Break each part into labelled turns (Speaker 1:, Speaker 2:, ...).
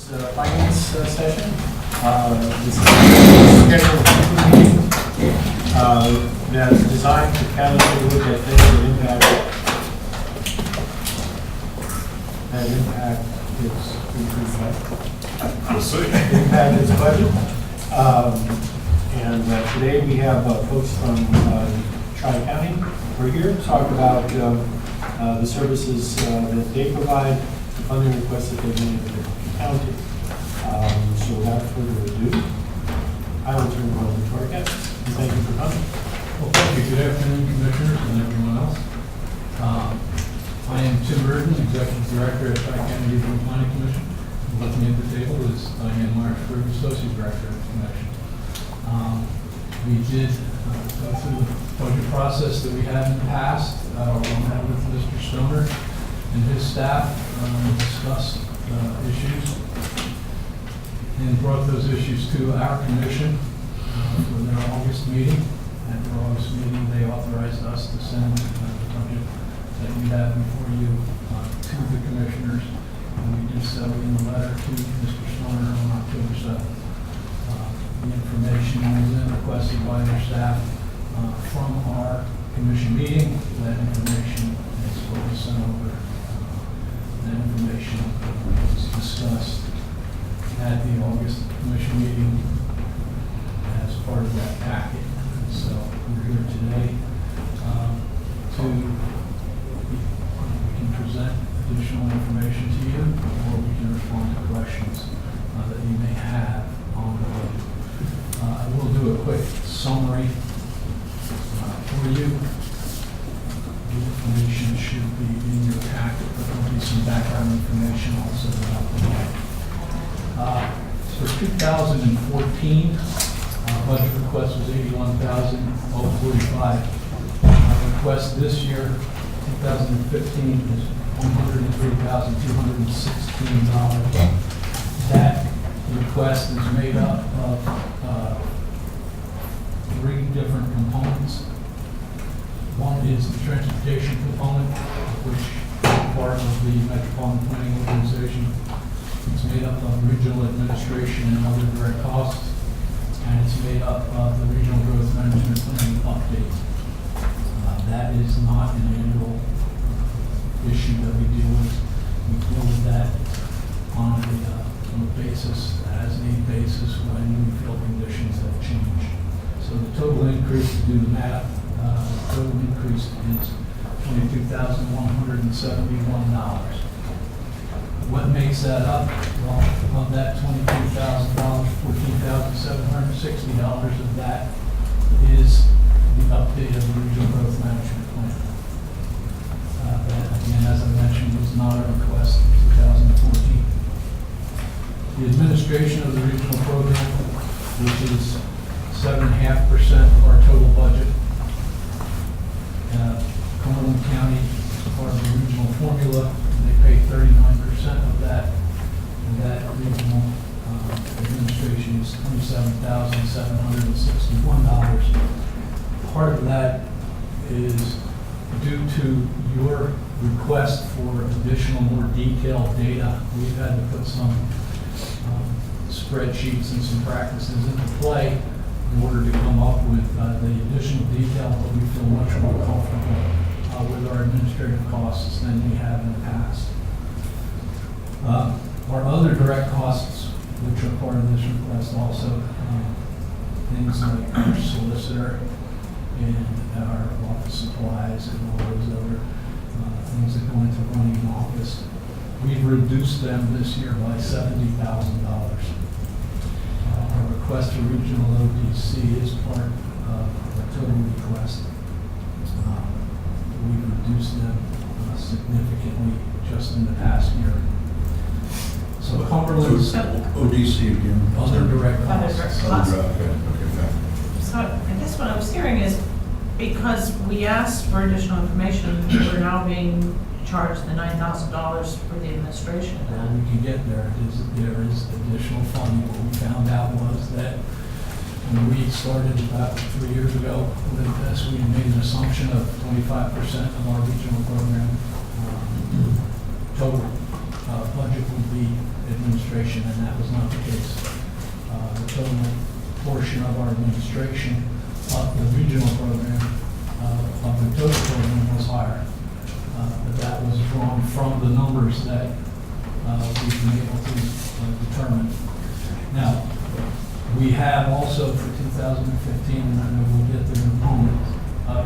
Speaker 1: Finance session. This is a scheduled meeting that is designed to calibrate look at things that impact its budget. And today we have folks from Tri-County. We're here to talk about the services that they provide, the funding requests that they made to the county. So without further ado, I will turn it over to our guests. And thank you for coming.
Speaker 2: Well, thank you. Good afternoon, Commissioners and everyone else. I am Tim Burton, Executive Director at Tri-County Regional Planning Commission. With me at the table is Diane Myers, Associate Director of the Commission. We did go through the budget process that we had in the past. We met with Mr. Stoner and his staff, discussed issues, and brought those issues to our commission for their August meeting. At their August meeting, they authorized us to send the budget that you have before you to the commissioners. And we did so in the letter to Mr. Stoner on October 7th. The information was then requested by their staff from our commission meeting. That information is what was sent over. That information was discussed at the August commission meeting as part of that packet. And so we're here today we can present additional information to you, or we can respond to questions that you may have on the budget. I will do a quick summary for you. The information should be in your packet, but there'll be some background information also about the budget. For 2014, budget request was $81,045. Request this year, 2015, is $103,216. That request is made up of three different components. One is the transportation component, which is part of the Metropolitan Planning Organization. It's made up of regional administration and other direct costs, and it's made up of the regional growth management planning update. That is not an annual issue that we deal with. We deal with that on a basis, as need basis, when we feel conditions have changed. So the total increase, to do the math, the total increase is $22,171. What makes that up? Well, of that $22,000, $14,760 of that is the update of the regional growth management plan. That, again, as I mentioned, was not a request in 2014. The administration of the regional program, which is 7.5% of our total budget. Cumberland County, part of the regional formula, they pay 39% of that. And that regional administration is $27,761. Part of that is due to your request for additional, more detailed data. We've had to put some spreadsheets and some practices into play in order to come up with the additional detail, but we feel much more comfortable with our administrative costs than we have in the past. Our other direct costs, which are part of this request also, things like our solicitor and our office supplies and all those other things that go into running an office. We've reduced them this year by $70,000. Our request for regional ODC is part of our total request. We've reduced them significantly just in the past year. So Cumberland's
Speaker 3: ODC again.
Speaker 2: other direct
Speaker 4: Other
Speaker 2: costs.
Speaker 4: direct costs.
Speaker 3: Okay.
Speaker 4: So I guess what I was hearing is because we asked for additional information, we're now being charged the $9,000 for the administration.
Speaker 2: Well, we can get there. There is additional funding. What we found out was that when we started about 3 years ago with this, we made an assumption of 25% of our regional program total budget would be administration, and that was not the case. The total portion of our administration of the regional program, of the total program was higher. But that was drawn from the numbers that we've been able to determine. Now, we have also for 2015, and I know we'll get there in a moment,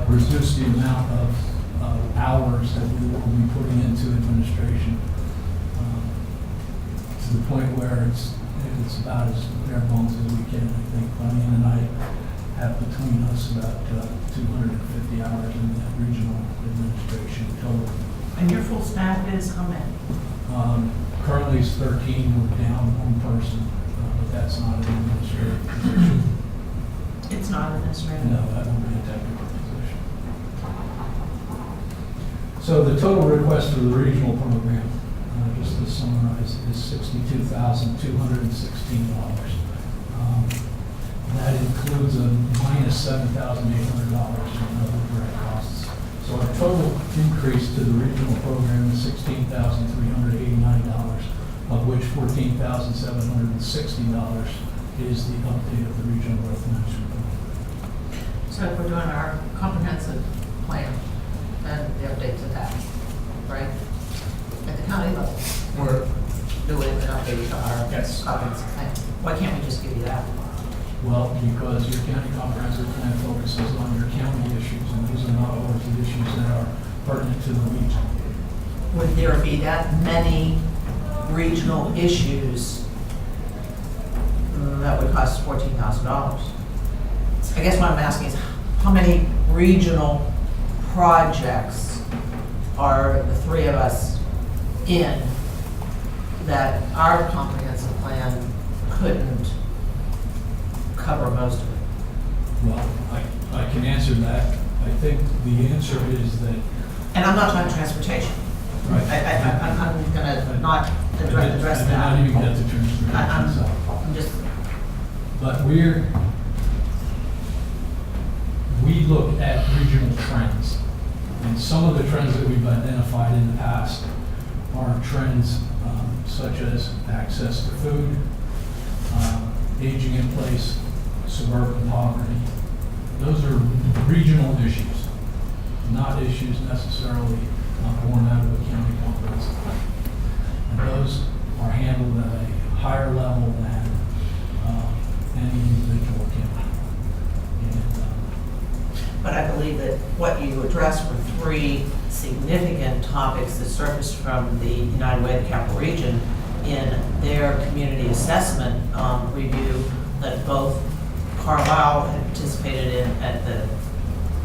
Speaker 2: reduced the amount of hours that we will be putting into administration to the point where it's about as bare bones as we can. I think Bunny and I have between us about 250 hours in the regional administration total.
Speaker 4: And your full staff is how many?
Speaker 2: Currently it's 13, we're down one person, but that's not an administrative position.
Speaker 4: It's not administrative?
Speaker 2: No, that will be a technical position. So the total request for the regional program, just to summarize, is $62,216. That includes a minus $7,800 in other direct costs. So our total increase to the regional program is $16,389, of which $14,760 is the update of the regional growth management plan.
Speaker 3: So if we're doing our comprehensive plan and the update to that, right? At the county level, we're doing an update to our comprehensive plan. Why can't we just give you that?
Speaker 2: Well, because your county comprehensive plan focuses on your county issues, and these are not always the issues that are pertinent to the region.
Speaker 3: Would there be that many regional issues that would cost $14,000? I guess what I'm asking is, how many regional projects are the three of us in that our comprehensive plan couldn't cover most of it?
Speaker 2: Well, I can answer that. I think the answer is that.
Speaker 3: And I'm not talking transportation.
Speaker 2: Right.
Speaker 3: I'm gonna not address
Speaker 2: I did
Speaker 3: that.
Speaker 2: not even get to transportation, so.
Speaker 3: I'm just,
Speaker 2: But we look at regional trends. And some of the trends that we've identified in the past are trends such as access to food, aging in place, suburban poverty. Those are regional issues, not issues necessarily born out of a county comprehensive plan. And those are handled at a higher level than any individual county. And,
Speaker 3: but I believe that what you addressed were three significant topics that surfaced from the United Way of the Capital Region in their community assessment review that both Carlisle had participated in at the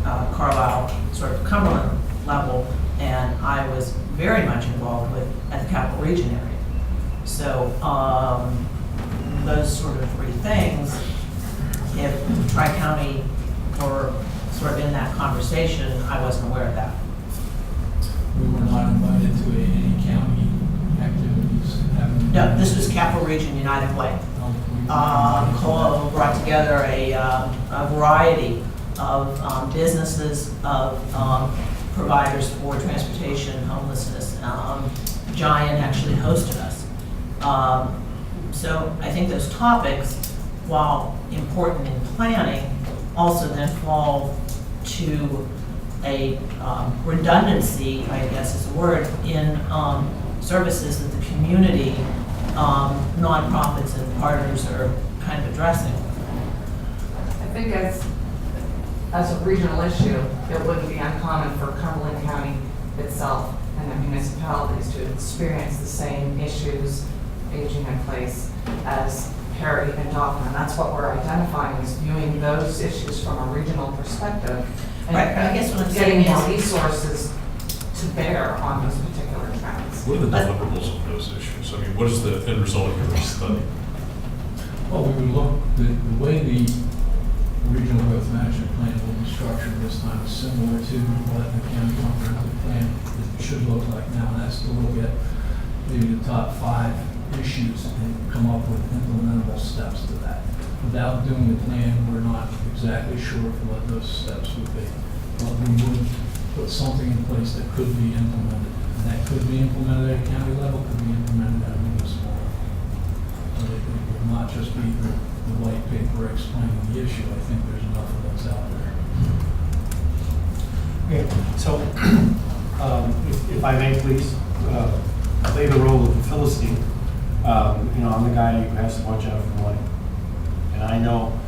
Speaker 3: Carlisle sort of Cumberland level, and I was very much involved with at the Capital Region area. So those sort of three things, if Tri-County were sort of in that conversation, I wasn't aware of that.
Speaker 2: we were not invited to any county activities.
Speaker 3: No, this was Capital Region United Way. COLA brought together a variety of businesses, of providers for transportation, homelessness. Giant actually hosted us. So I think those topics, while important in planning, also then fall to a redundancy, I guess is the word, in services that the community, nonprofits and partners are kind of addressing.
Speaker 5: I think as a regional issue, it wouldn't be uncommon for Cumberland County itself and the municipalities to experience the same issues, aging in place, as Perry and Dauphin. And that's what we're identifying, is viewing those issues from a regional perspective. And
Speaker 3: Right, I guess what I'm
Speaker 5: getting
Speaker 3: saying
Speaker 5: more
Speaker 3: is-
Speaker 5: resources to bear on those particular trends.
Speaker 6: What are the deliverables of those issues? I mean, what is the end result of your study?
Speaker 2: Well, we would look, the way the regional growth management plan will be structured this time is similar to what the county comprehensive plan should look like now, and that's to look at maybe the top 5 issues and come up with implementable steps to that. Without doing the plan, we're not exactly sure what those steps would be. But we would put something in place that could be implemented. And And that could be implemented at a county level, could be implemented at a municipal level. So it will not just be the white paper explaining the issue. I think there's enough of those out there.
Speaker 1: Okay, so if I may please play the role of the Philistine. I'm the guy who has to watch out for money. And I know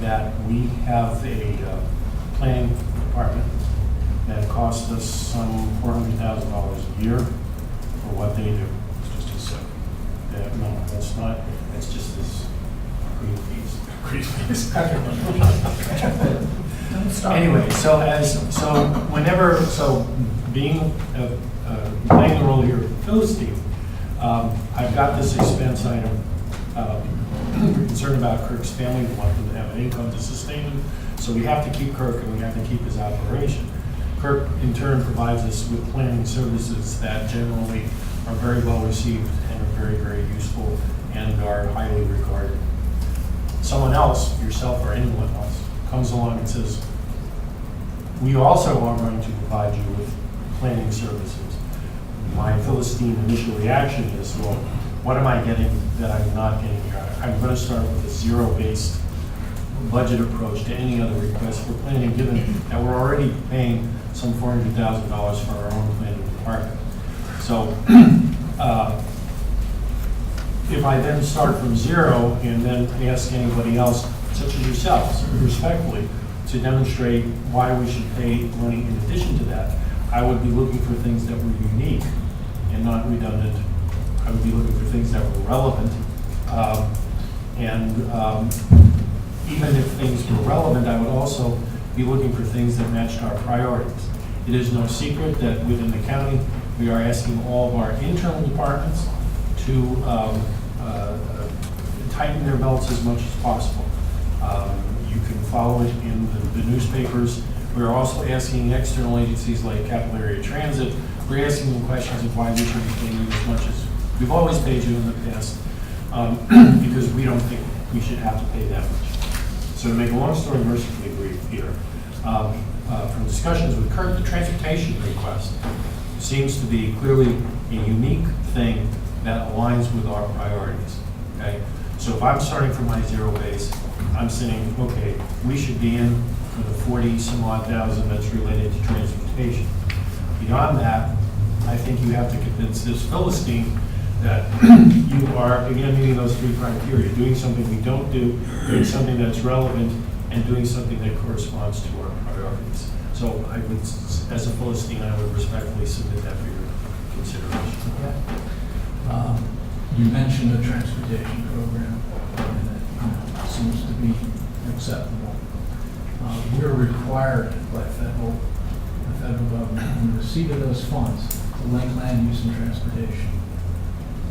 Speaker 1: that we have a planning department that costs us some $400,000 a year for what they do.
Speaker 6: It's just a second.
Speaker 1: No, that's not, that's just this green fees.
Speaker 6: Great, thanks.
Speaker 3: Don't stop.
Speaker 1: Anyway, so being, playing the role here of Philistine, I've got this expense item, we're concerned about Kirk's family, we want them to have an income to sustain them, so we have to keep Kirk and we have to keep his operation. Kirk, in turn, provides us with planning services that generally are very well received and are very, very useful and are highly regarded. Someone else, yourself or anyone else, comes along and says, we also are going to provide you with planning services. My Philistine initial reaction is, well, what am I getting that I'm not getting here? I'm going to start with a zero-based budget approach to any other request for planning, given that we're already paying some $400,000 for our own planning department. So if I then start from zero and then ask anybody else, such as yourselves, respectfully, to demonstrate why we should pay money in addition to that, I would be looking for things that were unique and not redundant. I would be looking for things that were relevant. Even if things were relevant, I would also be looking for things that matched our priorities. It is no secret that within the county, we are asking all of our internal departments to tighten their belts as much as possible. You can follow it in the newspapers. We're also asking external agencies like Capital Area Transit, we're asking them questions of why we should be paying you as much as we've always paid you in the past, because we don't think we should have to pay that much. So to make a long story mercifully brief here, from discussions with Kurt, the transportation request seems to be clearly a unique thing that aligns with our priorities, okay? So if I'm starting from my zero base, I'm saying, okay, we should be in for the 40 some odd thousand that's related to transportation. Beyond that, I think you have to convince this Philistine that you are, again, meeting those three criteria, doing something we don't do, doing something that's relevant, and doing something that corresponds to our priorities. So I would, as a Philistine, I would respectfully submit that for your consideration.
Speaker 2: You mentioned the transportation program, and it seems to be acceptable. We're required by the federal government, in receipt of those funds, to link land use and transportation.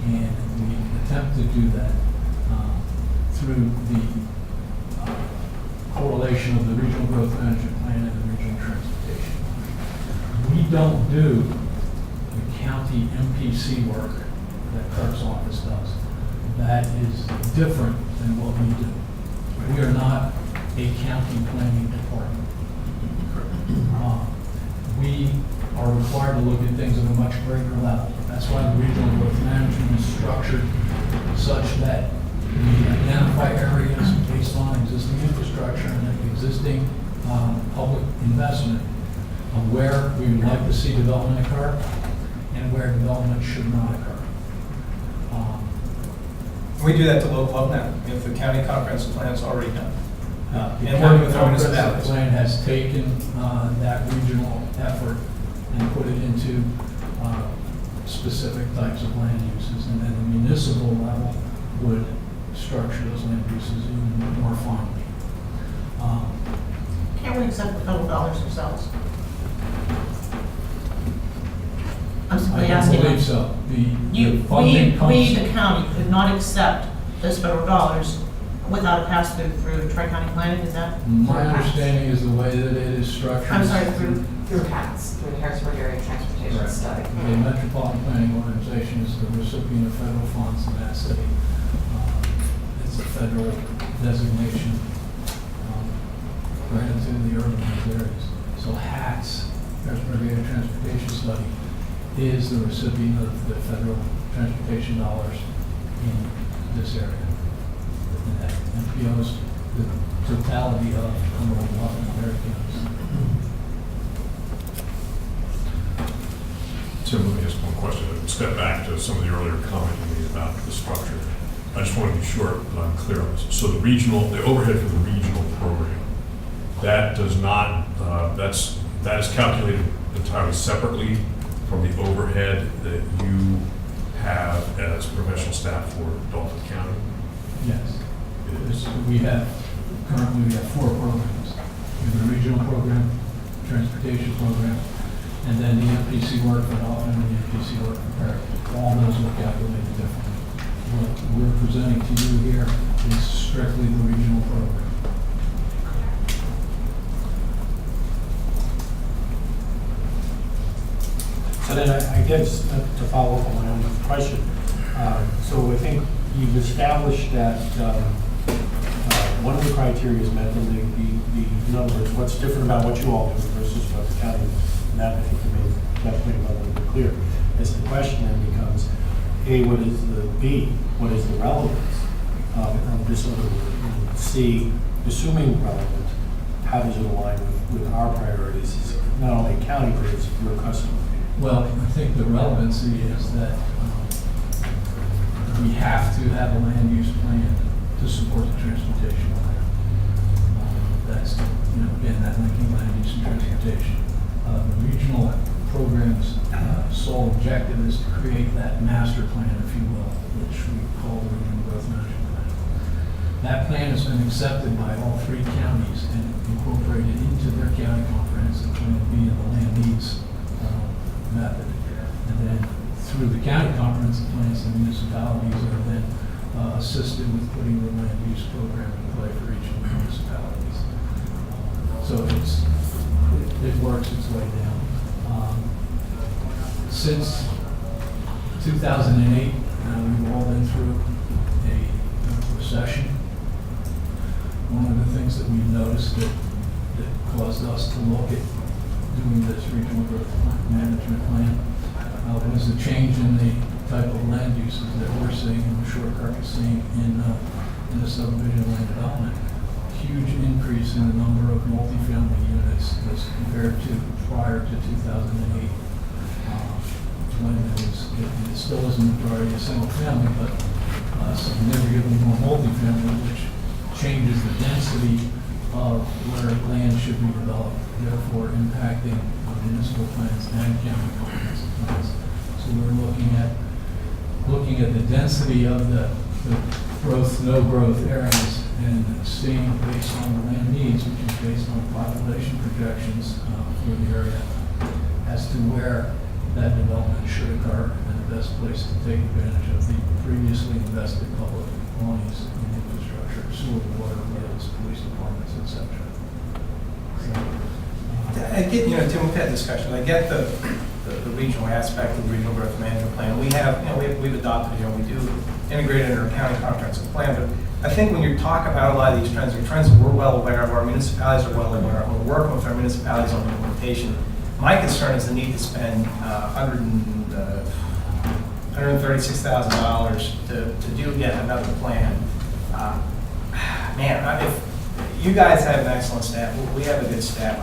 Speaker 2: And we attempt to do that through the correlation of the regional growth management plan and the regional transportation. We don't do the county MPC work that Kirk's office does. That is different than what we do. We are not a county planning department. We are required to look at things at a much greater level. That's why the regional growth management is structured such that we identify areas based on existing infrastructure and existing public investment of where we would like to see development occur and where development should not occur.
Speaker 7: We do that to local up now. If the county comprehensive plan is already done.
Speaker 2: The
Speaker 7: And
Speaker 2: county
Speaker 7: working with our
Speaker 2: comprehensive
Speaker 7: municipalities.
Speaker 2: plan has taken that regional effort and put it into specific types of land uses, and then the municipal level would structure those land uses even more finely.
Speaker 3: Can't we accept the federal dollars ourselves? I'm
Speaker 2: I
Speaker 3: simply
Speaker 2: don't
Speaker 3: asking.
Speaker 2: believe so. The funding
Speaker 3: We,
Speaker 2: comes.
Speaker 3: the county, could not accept those federal dollars without a pass-through through Tri-County Planning, is that?
Speaker 2: My understanding is the way that it is structured.
Speaker 3: I'm sorry, through,
Speaker 5: Through HATS, through the Harrisburg Area Transportation
Speaker 2: Right.
Speaker 5: Study.
Speaker 2: The Metropolitan Planning Organization is the recipient of federal funds in that city. It's a federal designation granted to the urbanized areas. So HATS, Harrisburg Area Transportation Study, is the recipient of the federal transportation dollars in this area. And that NPO's the totality of Cumberland, Buffalo, and Berry counties.
Speaker 6: Tim, let me ask one question. Step back to some of the earlier comment you made about the structure. I just want to be sure that I'm clear on this. So the overhead for the regional program, that does not, that is calculated entirely separately from the overhead that you have as professional staff for Dauphin County?
Speaker 2: Yes.
Speaker 6: It is.
Speaker 2: Currently, we have 4 programs. We have the regional program, transportation program, and then the MPC work for Dauphin and the MPC work for Perry. All those are calculated differently. What we're presenting to you here is strictly the regional program.
Speaker 1: So then I guess to follow up on my own question, so I think you've established that one of the criteria is met, and in other words, what's different about what you all do versus what the county, and that I think you made that point a little bit clear. As the question then becomes, A, what is the B, what is the relevance of this other word? And C, assuming relevant, how does it align with our priorities? It's not only county, but it's your customer.
Speaker 2: Well, I think the relevancy is that we have to have a land use plan to support the transportation plan. That's, again, that linking land use and transportation. The regional program's sole objective is to create that master plan, if you will, which we call the Regional Growth Management Plan. That plan has been accepted by all 3 counties and incorporated into their county comprehensive plan via the land needs method. And then through the county comprehensive plans, the municipalities are then assisted with putting the land use program in play for each of the municipalities. So it works its way down. Since 2008, we've all been through a recession. One of the things that we've noticed that caused us to look at doing this regional growth management plan was the change in the type of land uses that we're seeing and the short current seeing in the subdivision land development. Huge increase in the number of multifamily units as compared to prior to 2008, when it still is a majority of single family, but significantly more multifamily, which changes the density of where land should be developed, therefore impacting municipal plans and county comprehensive plans. So we're looking at the density of the growth, no growth areas, and seeing based on the land needs, which is based on population projections for the area, as to where that development should occur and the best place to take advantage of the previously invested public monies in infrastructure, sewer, water, roads, police departments, etc.
Speaker 7: I get, Tim, we've had discussions. I get the regional aspect of the regional growth management plan. We have, we've adopted, we do integrate it in our county comprehensive plan. But I think when you talk about a lot of these trends, they're trends that we're well aware of, our municipalities are well aware of. We're working with our municipalities on the implementation. My concern is the need to spend $136,000 to do yet another plan. If you guys have an excellent staff, we have a good staff.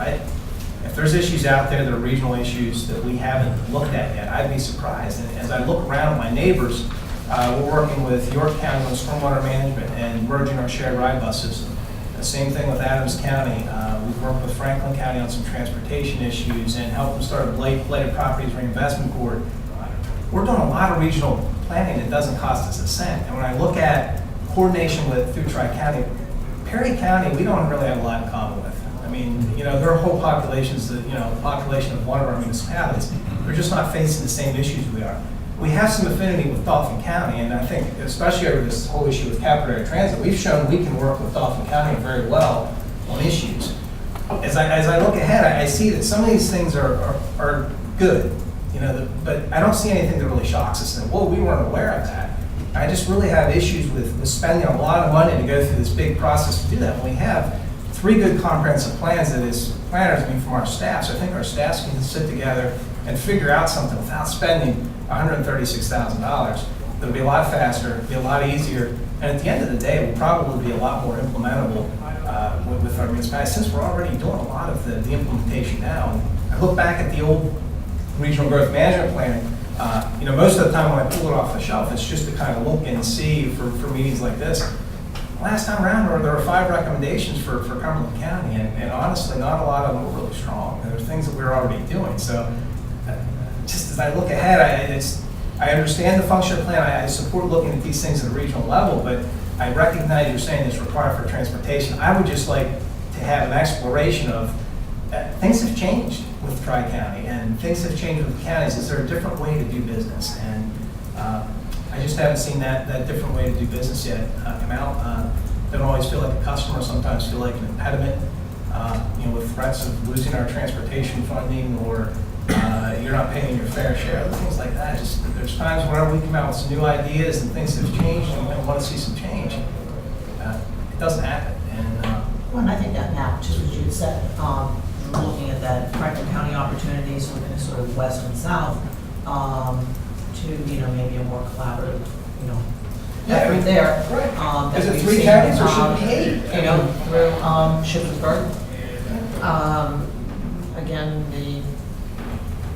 Speaker 7: If there's issues out there that are regional issues that we haven't looked at yet, I'd be surprised. And as I look around at my neighbors, we're working with York County on stormwater management and merging our shared ride bus system. The same thing with Adams County. We've worked with Franklin County on some transportation issues and helped them start a blighted properties reinvestment board. We're doing a lot of regional planning that doesn't cost us a cent. And when I look at coordination through Tri-County, Perry County, we don't really have a lot in common with. I mean, their whole population is the population of one of our municipalities. They're just not facing the same issues we are. We have some affinity with Dauphin County, and I think, especially over this whole issue with capital area transit, we've shown we can work with Dauphin County very well on issues. As I look ahead, I see that some of these things are good, but I don't see anything that really shocks us. And, whoa, we weren't aware of that. I just really have issues with spending a lot of money to go through this big process to do that. When we have 3 good comprehensive plans that is planners, from our staff, so I think our staffs can sit together and figure out something without spending $136,000. It'll be a lot faster, be a lot easier, and at the end of the day, it will probably be a lot more implementable with our municipalities, since we're already doing a lot of the implementation now. And I look back at the old regional growth management plan. Most of the time when I pull it off the shelf, it's just to kind of look and see for meetings like this. Last time around, there were 5 recommendations for Cumberland County, and honestly, not a lot of them were really strong. There were things that we were already doing. So just as I look ahead, I understand the function of the plan. I support looking at these things at a regional level, but I recognize you're saying it's required for transportation. I would just like to have an exploration of things have changed with Tri-County, and things have changed with the counties. Is there a different way to do business? And I just haven't seen that different way to do business yet come out. Don't always feel like a customer, sometimes feel like an impediment, with threats of losing our transportation funding, or you're not paying your fair share, things like that. Just there's times whenever we come out with some new ideas and things have changed and we want to see some change. It doesn't happen. And
Speaker 3: Well, and I think that now, just what you had said, we're looking at that Franklin County opportunities, looking at sort of west and south, to, maybe a more collaborative, effort there.
Speaker 7: Right. Is
Speaker 3: that
Speaker 7: it
Speaker 3: we've
Speaker 7: 3
Speaker 3: seen,
Speaker 7: counties or should it be 8?
Speaker 3: through Shippensburg. Again, the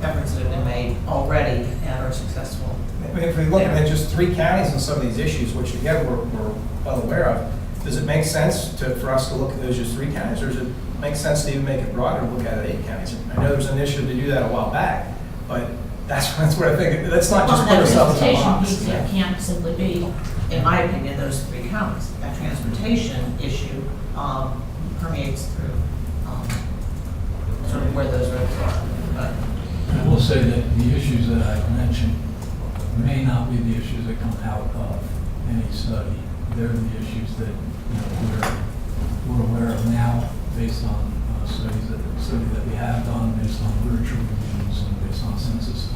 Speaker 3: efforts that have been made already and are successful.
Speaker 7: I mean, if we look at just 3 counties and some of these issues, which again we're well aware of, does it make sense for us to look at those just 3 counties, or does it make sense to even make it broader and look at it 8 counties? I know there's an initiative to do that a while back, but that's what I think. Let's not just put ourselves in a box.
Speaker 4: Transportation piece, can't simply be, in my opinion, those 3 counties. That transportation issue permeates through sort of where those roads are. But
Speaker 2: I will say that the issues that I mentioned may not be the issues that come out of any study. They're the issues that we're aware of now, based on study that we have done, based on literature reviews, and based on census.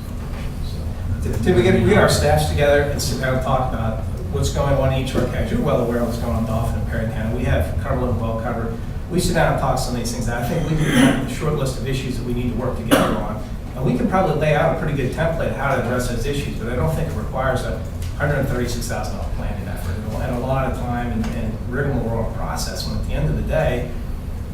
Speaker 7: Did we get our staffs together and sit down and talk about what's going on in each of our counties? You're well aware of what's going on in Dauphin and Perry County. We have Cumberland well covered. We sit down and talk some of these things. I think we can have a short list of issues that we need to work together on. And we can probably lay out a pretty good template how to address those issues, but I don't think it requires a $136,000 planning effort and a lot of time and rigmarole process, when at the end of the day,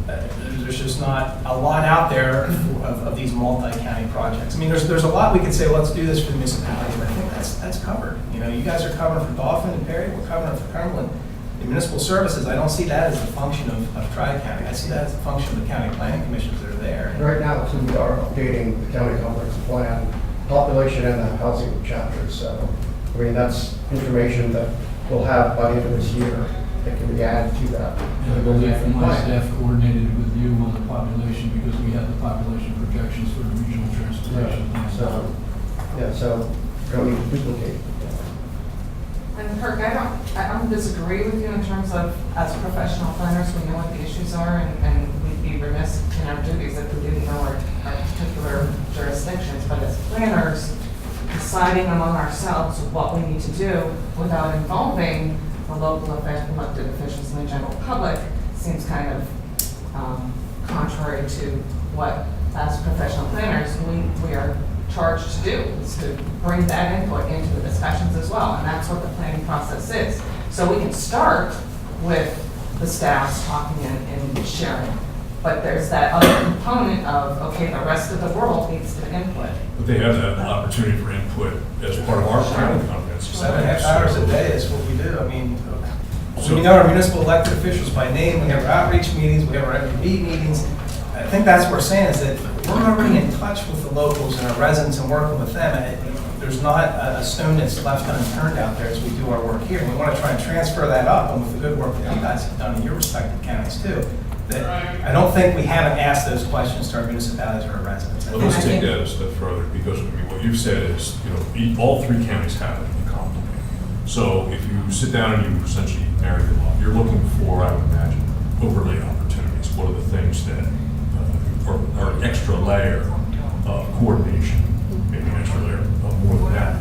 Speaker 7: there's just not a lot out there of these multi-county projects. I mean, there's a lot we could say, let's do this for the municipalities, but I think that's covered. You guys are covering for Dauphin and Perry, we're covering for Cumberland. The municipal services, I don't see that as a function of Tri-County. I see that as a function of the county planning commissions that are there.
Speaker 8: Right now, too, we are updating the county comprehensive plan, population and the housing chapters. So, I mean, that's information that we'll have by the end of this year that can be added to that.
Speaker 2: And I believe my staff coordinated with you on the population, because we have the population projections for the regional transportation plan.
Speaker 8: So don't need to duplicate.
Speaker 5: And Kirk, I don't disagree with you in terms of, as professional planners, we know what the issues are, and we'd be remiss in our duties if we didn't know our particular jurisdictions. But as planners, deciding among ourselves what we need to do without involving the local elected officials and the general public seems kind of contrary to what, as professional planners, we are charged to do, is to bring that input into the discussions as well, and that's what the planning process is. So we can start with the staffs talking and sharing, but there's that other component of, okay, the rest of the world needs to input.
Speaker 6: But they have that opportunity for input as part of our planning comprehensive plan.
Speaker 7: 7.5 hours a day is what we do. I mean,
Speaker 6: So-
Speaker 7: we know our municipal elected officials by name, we have our outreach meetings, we have our MPB meetings. I think that's what we're saying, is that we're already in touch with the locals and our residents and working with them. There's not a stone that's left unturned out there as we do our work here. We want to try and transfer that up, and with the good work that you guys have done in your respective counties too. That I don't think we haven't asked those questions to our municipalities or our residents.
Speaker 6: Well, let's take that a step further, because what you've said is, all 3 counties have it in common. So if you sit down and you essentially marry them up, you're looking for, I would imagine, overlay opportunities. What are the things that are extra layer of coordination, maybe an extra layer of more than that?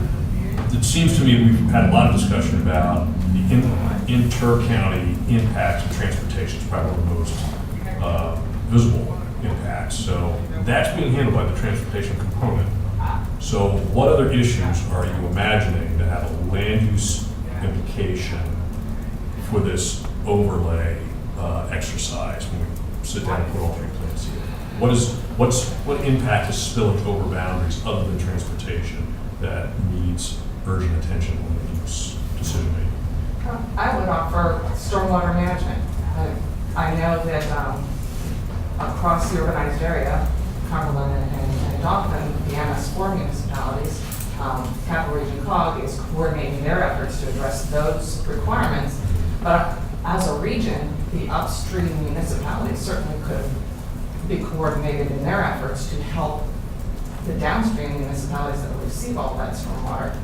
Speaker 6: It seems to me we've had a lot of discussion about the inter-county impacts of transportation. It's probably one of the most visible impacts. So that's being handled by the transportation component So what other issues are you imagining that have a land use implication for this overlay exercise when we sit down and put all three plans together? What impact is spillage over boundaries other than transportation that needs urgent attention when the use decision making?
Speaker 5: I would offer stormwater management. I know that across the urbanized area, Cumberland and Dauphin, the MS4 municipalities, Capital Region COG is coordinating their efforts to address those requirements. But as a region, the upstream municipalities certainly could be coordinated in their efforts to help the downstream municipalities that receive all that stormwater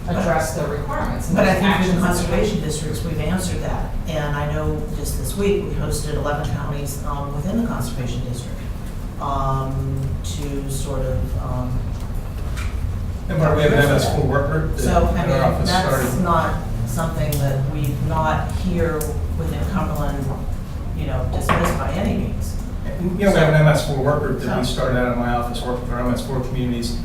Speaker 5: address their requirements.
Speaker 3: But I think in
Speaker 5: Actions
Speaker 3: the
Speaker 5: that-
Speaker 3: conservation districts, we've answered that. And I know just this week, we hosted 11 counties within the conservation district to sort of,
Speaker 7: And Mark, we have an MS4 work group.
Speaker 3: so, I
Speaker 7: that our
Speaker 3: mean,
Speaker 7: office
Speaker 3: that's
Speaker 7: started.
Speaker 3: not something that we've not here within Cumberland, dismissed by any means.
Speaker 7: We have an MS4 work group that we
Speaker 3: So-
Speaker 7: started out of my office, working with our MS4 communities.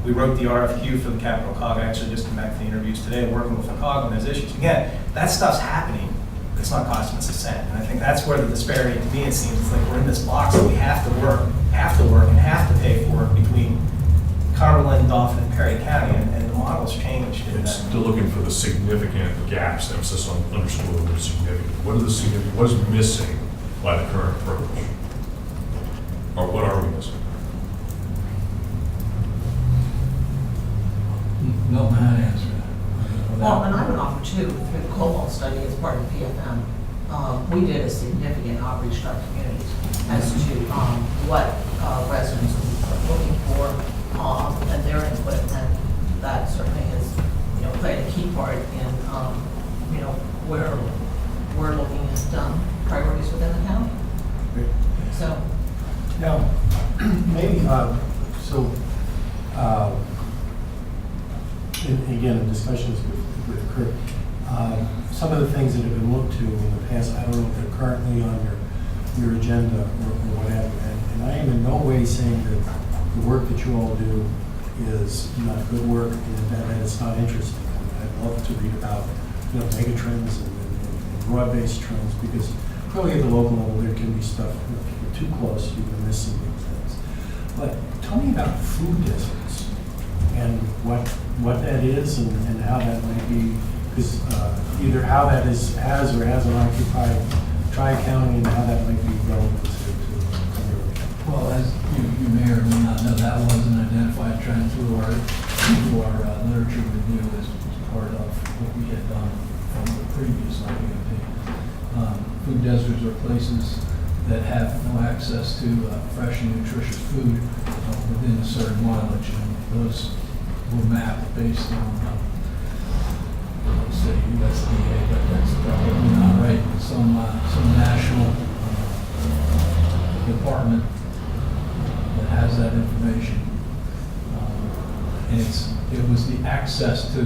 Speaker 7: We wrote the RFQ for the Capital COG. I actually just came back to the interviews today, working with the COG on those issues. Again, that stuff's happening. It's not costing us a cent. And I think that's where the disparity, to me, it seems like we're in this box that we have to work, and have to pay for between Cumberland, Dauphin, and Perry County, and the model's changed.
Speaker 6: It's still looking for the significant gaps, emphasis on underscore the word significant. What is missing by the current approach? Or what are we missing?
Speaker 2: Don't know how to answer that.
Speaker 3: Well, and I would offer too, through the Cobalt study as part of PFM, we did a significant outreach to our communities as to what residents are looking for and their input, and that certainly has, played a key part in, where we're looking at priorities within the county. So,
Speaker 1: Now, maybe, and again, in discussions with Kurt, some of the things that have been looked to in the past, I don't know if they're currently on your agenda or what have you. And I am in no way saying that the work that you all do is not good work and that it's not interesting. I'd love to read about, mega trends and broad-based trends, because clearly at the local level, there can be stuff, if you're too close, you can miss some big things. But tell me about food deserts and what that is and how that might be, because either how that has or hasn't occupied Tri-County and how that might be relevant to
Speaker 2: Well, as you may or may not know, that was an identified trend through our literature review as part of what we had done from the previous RPMP. Food deserts are places that have no access to fresh and nutritious food within a certain mileage, and those were mapped based on, let's say USDA, but that's probably not right. Some national department that has that information. And it was the access to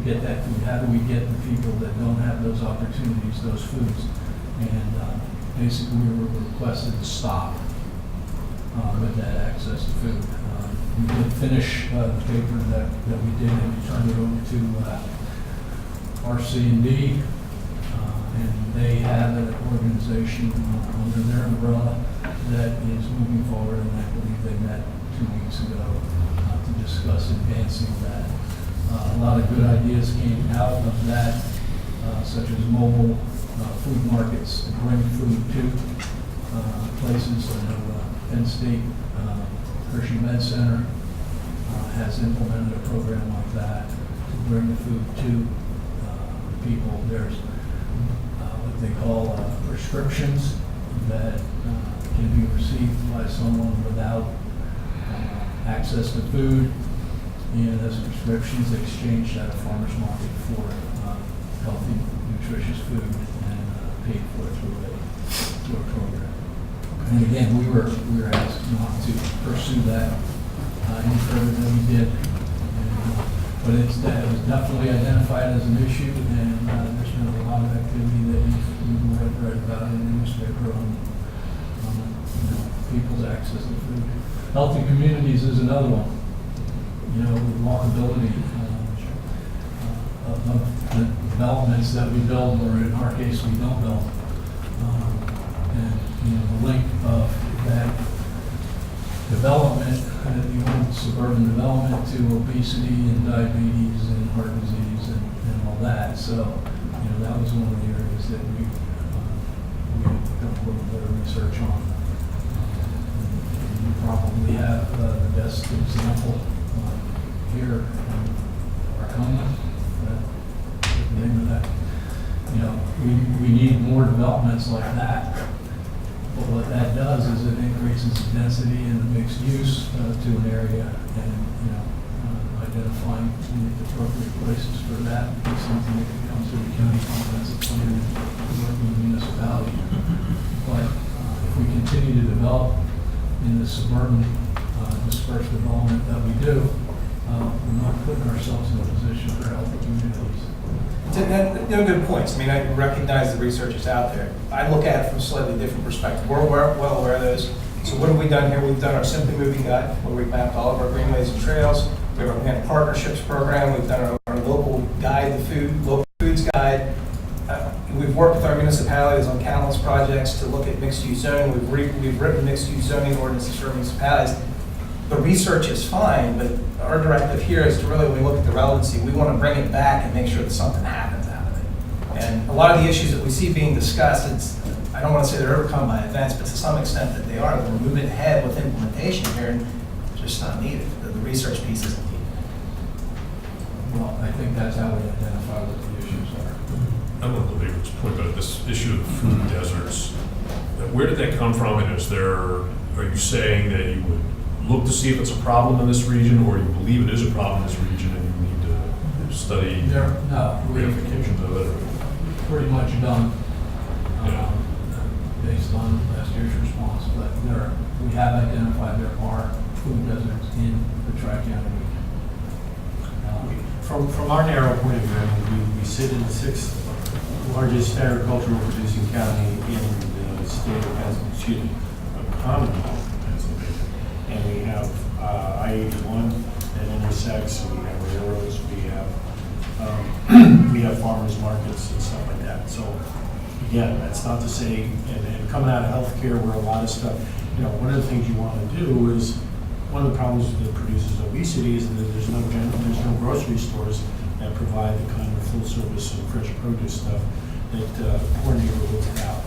Speaker 2: get that food. How do we get the people that don't have those opportunities, those foods? And basically we were requested to stop with that access to food. We did finish the paper that we did, and we turned it over to RC&D, and they have an organization under their umbrella that is moving forward, and I believe they met 2 weeks ago to discuss advancing that. A lot of good ideas came out of that, such as mobile food markets to bring food to places. I know Penn State Hershey Med Center has implemented a program like that to bring the food to people. There's what they call prescriptions that can be received by someone without access to food, and those prescriptions exchanged at a farmer's market for healthy, nutritious food and paid for through a program. And again, we were asked not to pursue that any further than we did. But it was definitely identified as an issue, and there's been a lot of activity that you've read about in the newspaper on people's access to food. Healthy communities is another one. you know, with walkability of the developments that we build, or in our case, we don't build. And, you know, the link of that development, the old suburban development, to obesity and diabetes and heart disease and all that. So, you know, that was one of the areas that we done a little bit of research on. You probably have the best example here in our Cumberland. The name of that. You know, we need more developments like that. But what that does is it increases the density and the mixed use to an area, and, you know, identifying the appropriate places for that is something that can come through the county comprehensive plan and working with the municipality. But if we continue to develop in the suburban dispersed development that we do, we're not putting ourselves in a position for healthy communities.
Speaker 7: Good points. I mean, I recognize the research is out there. I look at it from a slightly different perspective. We're well aware of those. So what have we done here? We've done our Simply Moving Guide, where we've mapped all of our greenways and trails. We have our Plan Partnerships program. We've done our local guide, local foods guide. We've worked with our municipalities on countless projects to look at mixed-use zoning. We've written mixed-use zoning ordinances for municipalities. The research is fine, but our directive here is to really, when we look at the relevancy, we want to bring it back and make sure that something happens out of it. And a lot of the issues that we see being discussed, I don't want to say they're overcome by events, but to some extent that they are. We're moving ahead with implementation here, and it's just not needed. The research piece isn't needed.
Speaker 2: Well, I think that's how we identify what the issues are.
Speaker 6: I don't know the point, but this issue of food deserts, where did that come from? And are you saying that you would look to see if it's a problem in this region, or you believe it is a problem in this region and you need to study ramifications of it?
Speaker 2: Pretty much done
Speaker 6: Yeah.
Speaker 2: based on last year's response, but we have identified there are food deserts in the Tri-County region.
Speaker 1: From our narrow point of view, we sit in the sixth largest agricultural producing county in the state of Commonwealth, Pennsylvania. And we have I-81 that intersects, we have railroads, we have farmers markets and stuff like that. So again, that's not to say, and coming out of healthcare where a lot of stuff, you know, one of the things you want to do is, one of the problems that produces obesity is that there's no grocery stores that provide the kind of full service and fresh produce stuff that poor neighborhoods have.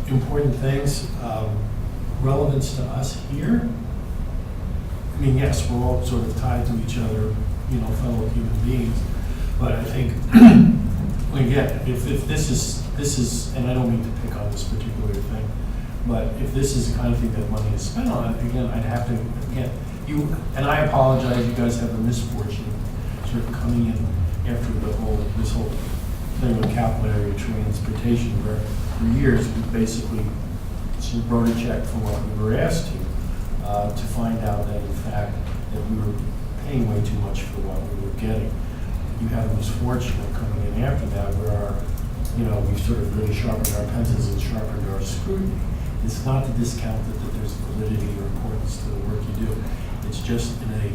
Speaker 1: Important things, relevance to us here. I mean, yes, we're all sort of tied to each other, you know, fellow human beings. But I think, again, if this is, and I don't mean to pick on this particular thing, but if this is the kind of thing that money is spent on, again, I'd have to, again, and I apologize, you guys have the misfortune of sort of coming in after this whole thing with capital area transportation, where for years we basically sort of wrote a check for what we were asked to find out that in fact that we were paying way too much for what we were getting. You have the misfortune of coming in after that where we've sort of really sharpened our pencils and sharpened our scrutiny. It's not to discount that there's validity or importance to the work you do. It's just in a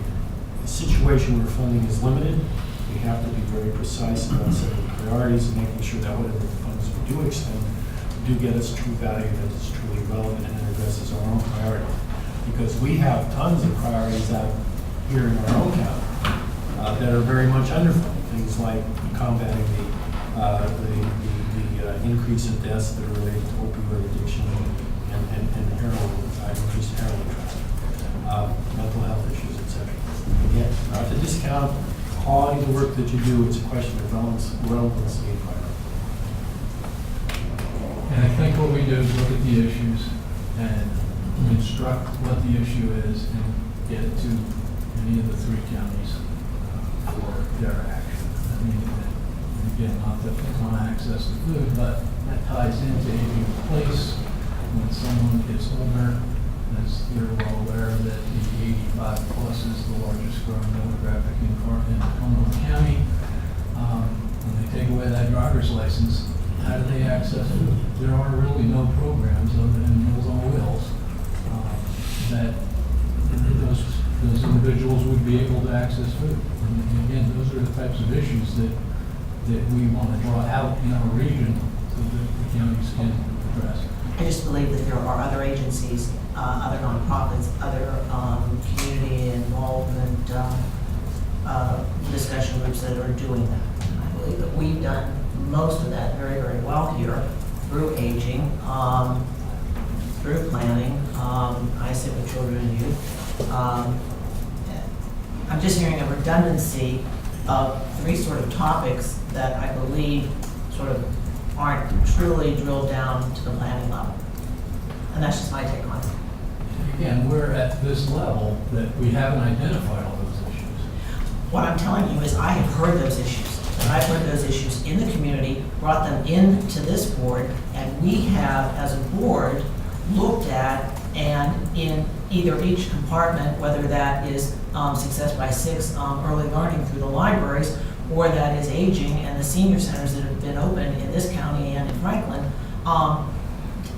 Speaker 1: situation where funding is limited, we have to be very precise about setting priorities and making sure that whatever funds we do extend do get us true value that is truly relevant and addresses our own priority. Because we have tons of priorities out here in our own county that are very much underfunded. Things like combating the increase in deaths that are related to opioid addiction and heroin, increased heroin traffic, mental health issues, etc. Again, not to discount the quality of the work that you do, it's a question of relevancy and priority.
Speaker 2: And I think what we do is look at the issues and instruct what the issue is and get it to any of the three counties for their action. I mean, and again, not that we want access to food, but that ties into aging in place. When someone gets older, as you're well aware that the 85 plus is the largest growing demographic in Cumberland County. When they take away that driver's license, how do they access food? There are really no programs other than Meals on Wheels that those individuals would be able to access food. And again, those are the types of issues that we want to draw out in our region so that the counties can address.
Speaker 3: I just believe that there are other agencies, other nonprofits, other community involvement discussion groups that are doing that. And I believe that we've done most of that very, very well here through aging, through planning. I sit with children and youth. I'm just hearing a redundancy of 3 sort of topics that I believe sort of aren't truly drilled down to the planning level. And that's just my take on it.
Speaker 2: Again, we're at this level that we haven't identified all those issues.
Speaker 3: What I'm telling you is I have heard those issues. And I've heard those issues in the community, brought them into this board, and we have, as a board, looked at and in either each compartment, whether that is Success by 6 early learning through the libraries, or that is aging and the senior centers that have been open in this county and in Franklin,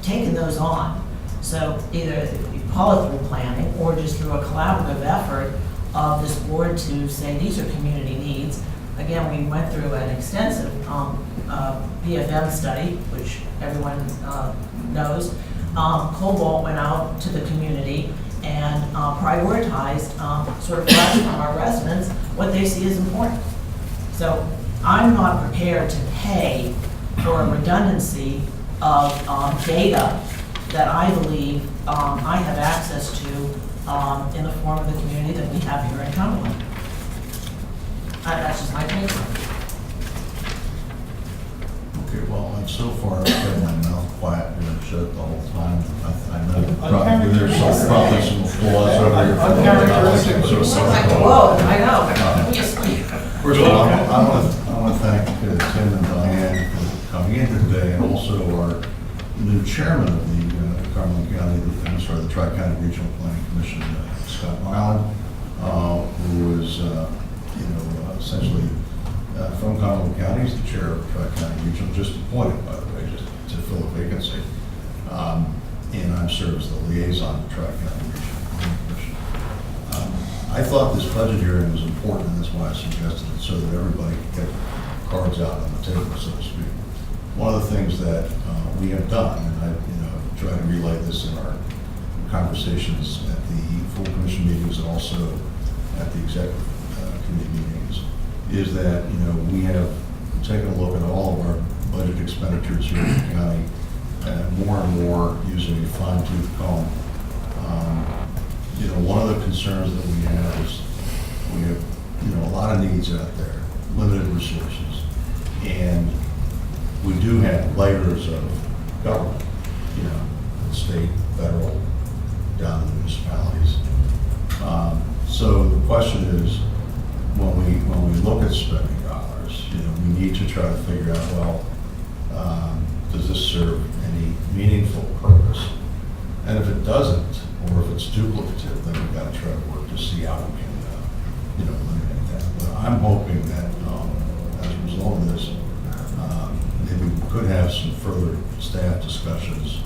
Speaker 3: taken those on. So either you call it through planning or just through a collaborative effort of this board to say these are community needs. Again, we went through an extensive BFM study, which everyone knows. Cobalt went out to the community and prioritized sort of from our residents what they see as important. So I'm not prepared to pay for a redundancy of data that I believe I have access to in the form of the community that we have here in Cumberland. That's just my take on it.
Speaker 9: Okay, well, and so far I've kept my mouth quiet and shut the whole time. I know probably there's probably some flaws over here.
Speaker 1: Uncharacteristic.
Speaker 3: Whoa, I know. Yes, please.
Speaker 9: First of all, I want to thank Tim and Diane for coming in here today, and also our new chairman of the Cumberland County, the Tri-County Regional Planning Commission, Scott Mylan, who is, essentially from Cumberland County. He's the chair of Tri-County Regional, just appointed, by the way, just to fill a vacancy. And I'm served as the liaison to Tri-County Regional Planning Commission. I thought this budget hearing was important, and that's why I suggested it, so that everybody could get cards out on the table, so to speak. One of the things that we have done, and I try to relay this in our conversations at the full commission meetings and also at the executive committee meetings, is that we have taken a look at all of our budget expenditures here in the county, and more using a fine-tooth comb. One of the concerns that we have is we have a lot of needs out there, limited resources, and we do have layers of government, state, federal, down to the municipalities. So the question is, when we look at spending dollars, we need to try to figure out, well, does this serve any meaningful purpose? And if it doesn't, or if it's duplicative, then we've got to try to work to see how we can, eliminate that. But I'm hoping that as a result of this, maybe we could have some further staff discussions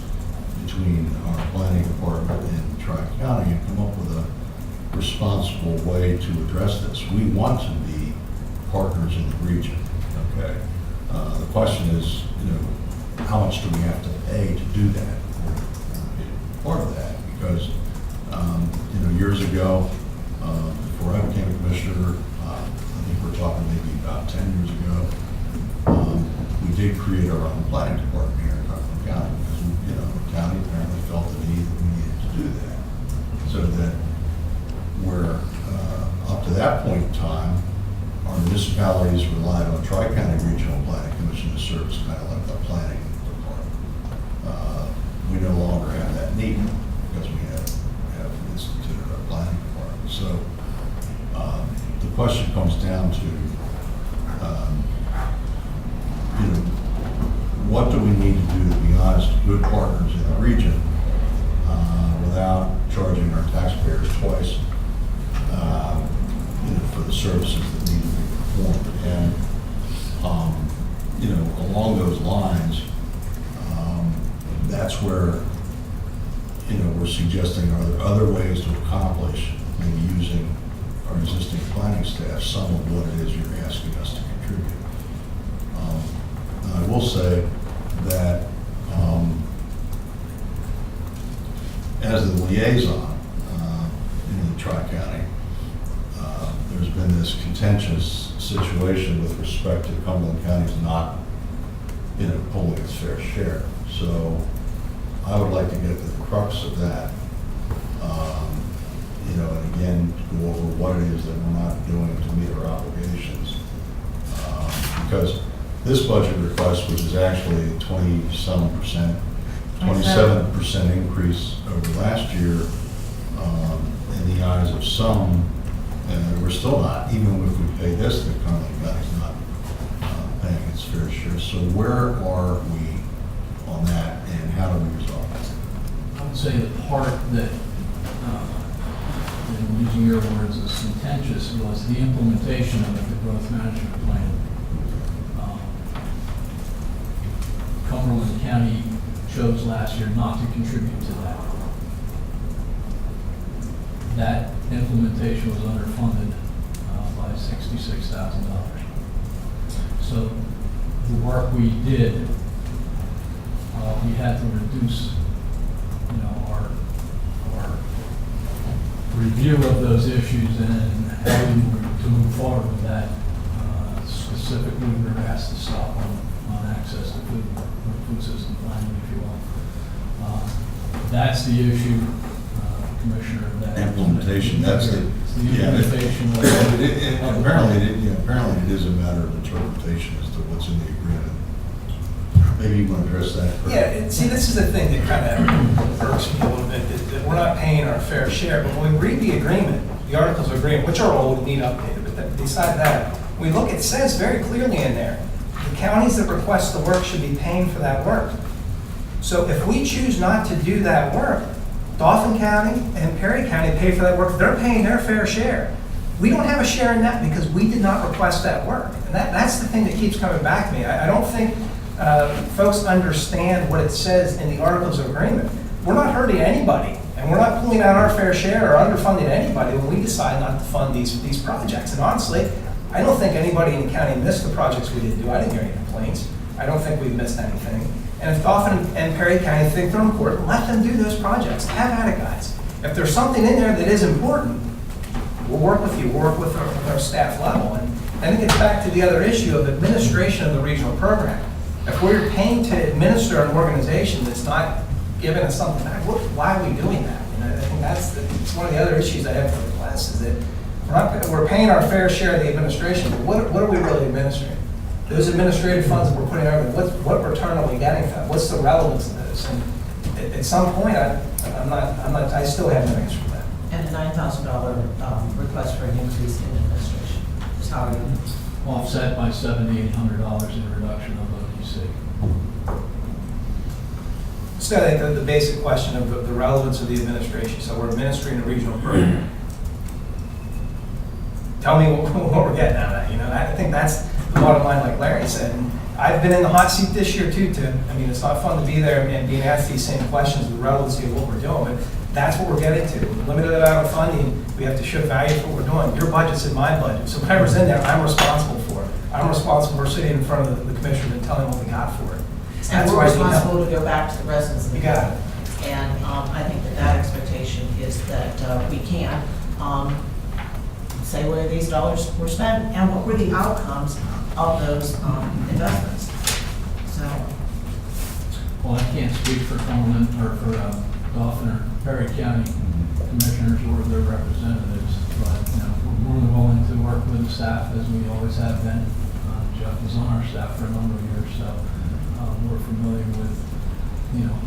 Speaker 9: between our planning department and Tri-County and come up with a responsible way to address this. We want to be partners in the region, okay? The question is, how much do we have to pay to do that? Part of that, because, years ago, before I became a commissioner, I think we're talking maybe about 10 years ago, we did create our own planning department here in Cumberland County, because, the county apparently felt the need that we needed to do that. So that we're, up to that point in time, our municipalities relied on Tri-County Regional Planning Commission to serve as kind of like the planning department. We no longer have that need because we have instituted our planning department. So the question comes down to, what do we need to do to be honest, good partners in the region without charging our taxpayers twice for the services that need to be performed. And along those lines, that's where we're suggesting, are there other ways to accomplish maybe using our existing say that as the liaison in the Tri-County, there's been this contentious situation with respect to Cumberland County's not, pulling its fair share. So I would like to get to the crux of that, and again, go over what it is that we're not doing to meet our obligations. Because this budget request, which is actually a 27% increase over last year, in the eyes of some, we're still not, even if we pay this, the Cumberland County's not paying its fair share. So where are we on that, and how do we resolve it?
Speaker 2: I would say the part that, in using your words, is contentious was the implementation of the growth management plan. Cumberland County chose last year not to contribute to that. That implementation was underfunded by $66,000. So the work we did, we had to reduce, our review of those issues and how we were to move forward with that. Specifically, we were asked to stop on access to food system planning, if you will. That's the issue, Commissioner. That
Speaker 9: Implementation, that's the,
Speaker 2: it's the implementation of
Speaker 9: apparently it is a matter of interpretation as to what's in the agreement. Maybe you want to address that. Kurt?
Speaker 7: Yeah, see, this is the thing that kind of irks me a little bit, that we're not paying our fair share. But when we read the agreement, the articles of agreement, which are old and need updated, but beside that, we look, it says very clearly in there, the counties that request the work should be paying for that work. So if we choose not to do that work, Dauphin County and Perry County pay for that work, they're paying their fair share. We don't have a share in that because we did not request that work. And that's the thing that keeps coming back to me. I don't think folks understand what it says in the Articles of Agreement. We're not hurting anybody, and we're not pulling out our fair share or underfunding anybody when we decide not to fund these projects. And honestly, I don't think anybody in the county missed the projects we didn't do. I didn't hear any complaints. I don't think we've missed anything. And if Dauphin and Perry County think they're important, let them do those projects. Have at it, guys. If there's something in there that is important, we'll work with you. We'll work with our staff level. And then it gets back to the other issue of administration of the regional program. If we're paying to administer an organization that's not giving us something back, why are we doing that? And I think it's one of the other issues I have for the class is that we're paying our fair share of the administration, but what are we really administering? Those administrative funds that we're putting over, what return are we getting from? What's the relevance of those? And at some point, I still have no answer for that.
Speaker 3: And a $9,000 request for an increase in administration is how it is.
Speaker 2: offset by $7,800 in reduction of ODC.
Speaker 7: So I think the basic question of the relevance of the administration. So we're administering a regional program. Tell me what we're getting out of that. I think that's the bottom line, like Larry said. And I've been in the hot seat this year too. It's not fun to be there and being asked these same questions, the relevancy of what we're doing. But that's what we're getting to. With limited amount of funding, we have to show value for what we're doing. Your budget's in my budget. So whatever's in there, I'm responsible for it. I'm responsible for sitting in front of the commissioner and telling what we got for it.
Speaker 3: And we're responsible to go back to the residents of the
Speaker 7: You got
Speaker 3: county. And I think that expectation is that we can say where these dollars were spent and what were the outcomes of those investments. So.
Speaker 2: Well, I can't speak for Cumberland or for Dauphin or Perry County commissioners or their representatives, but we're more than willing to work with the staff as we always have been. Jeff was on our staff for a number of years, so we're familiar with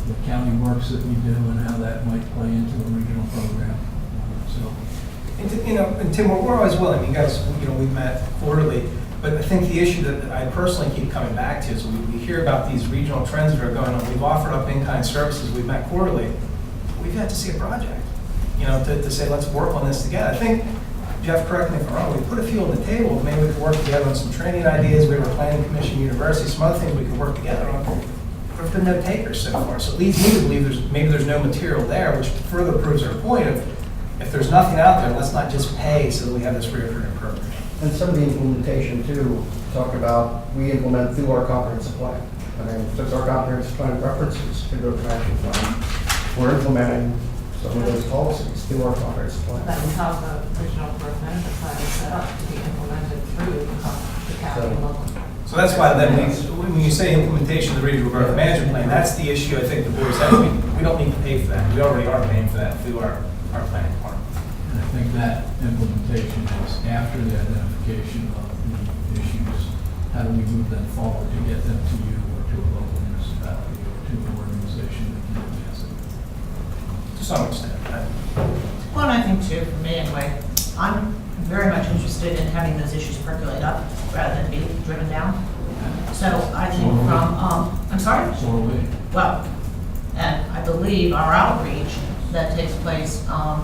Speaker 2: the county works that we do and how that might play into a regional program.
Speaker 7: And Tim, we're always willing. You guys, we've met quarterly, but I think the issue that I personally keep coming back to is we hear about these regional trends that are going on. We've offered up in-kind services. We've met quarterly. We've had to see a project, to say, let's work on this together. I think, Jeff, correct me if I'm wrong, we put a few on the table. Maybe we could work together on some training ideas. We were planning commission university, some other things we could work together on. There's been no takers so far. So it leads me to believe maybe there's no material there, which further proves our point of, if there's nothing out there, let's not just pay so that we have this recurring program.
Speaker 8: And some of the implementation too, talk about we implement through our comprehensive plan. I mean, since our comprehensive plan references indoor traction plan, we're implementing some of those policies through our comprehensive plan.
Speaker 5: That was how the regional growth management plan is set up to be implemented through the county and local.
Speaker 7: So that's why then, when you say implementation of the regional growth management plan, that's the issue I think the board's having. We don't need to pay for that. We already are paying for that through our planning department.
Speaker 2: And I think that implementation is after the identification of the issues. How do we move them forward to get them to you or to a local municipality or to an organization that can advance it?
Speaker 7: To some extent.
Speaker 4: Well, and I think too, for me anyway, I'm very much interested in having those issues percolate up rather than be driven down. So I think from, I'm sorry?
Speaker 2: So are we.
Speaker 4: Well, and I believe our outreach that takes place, well,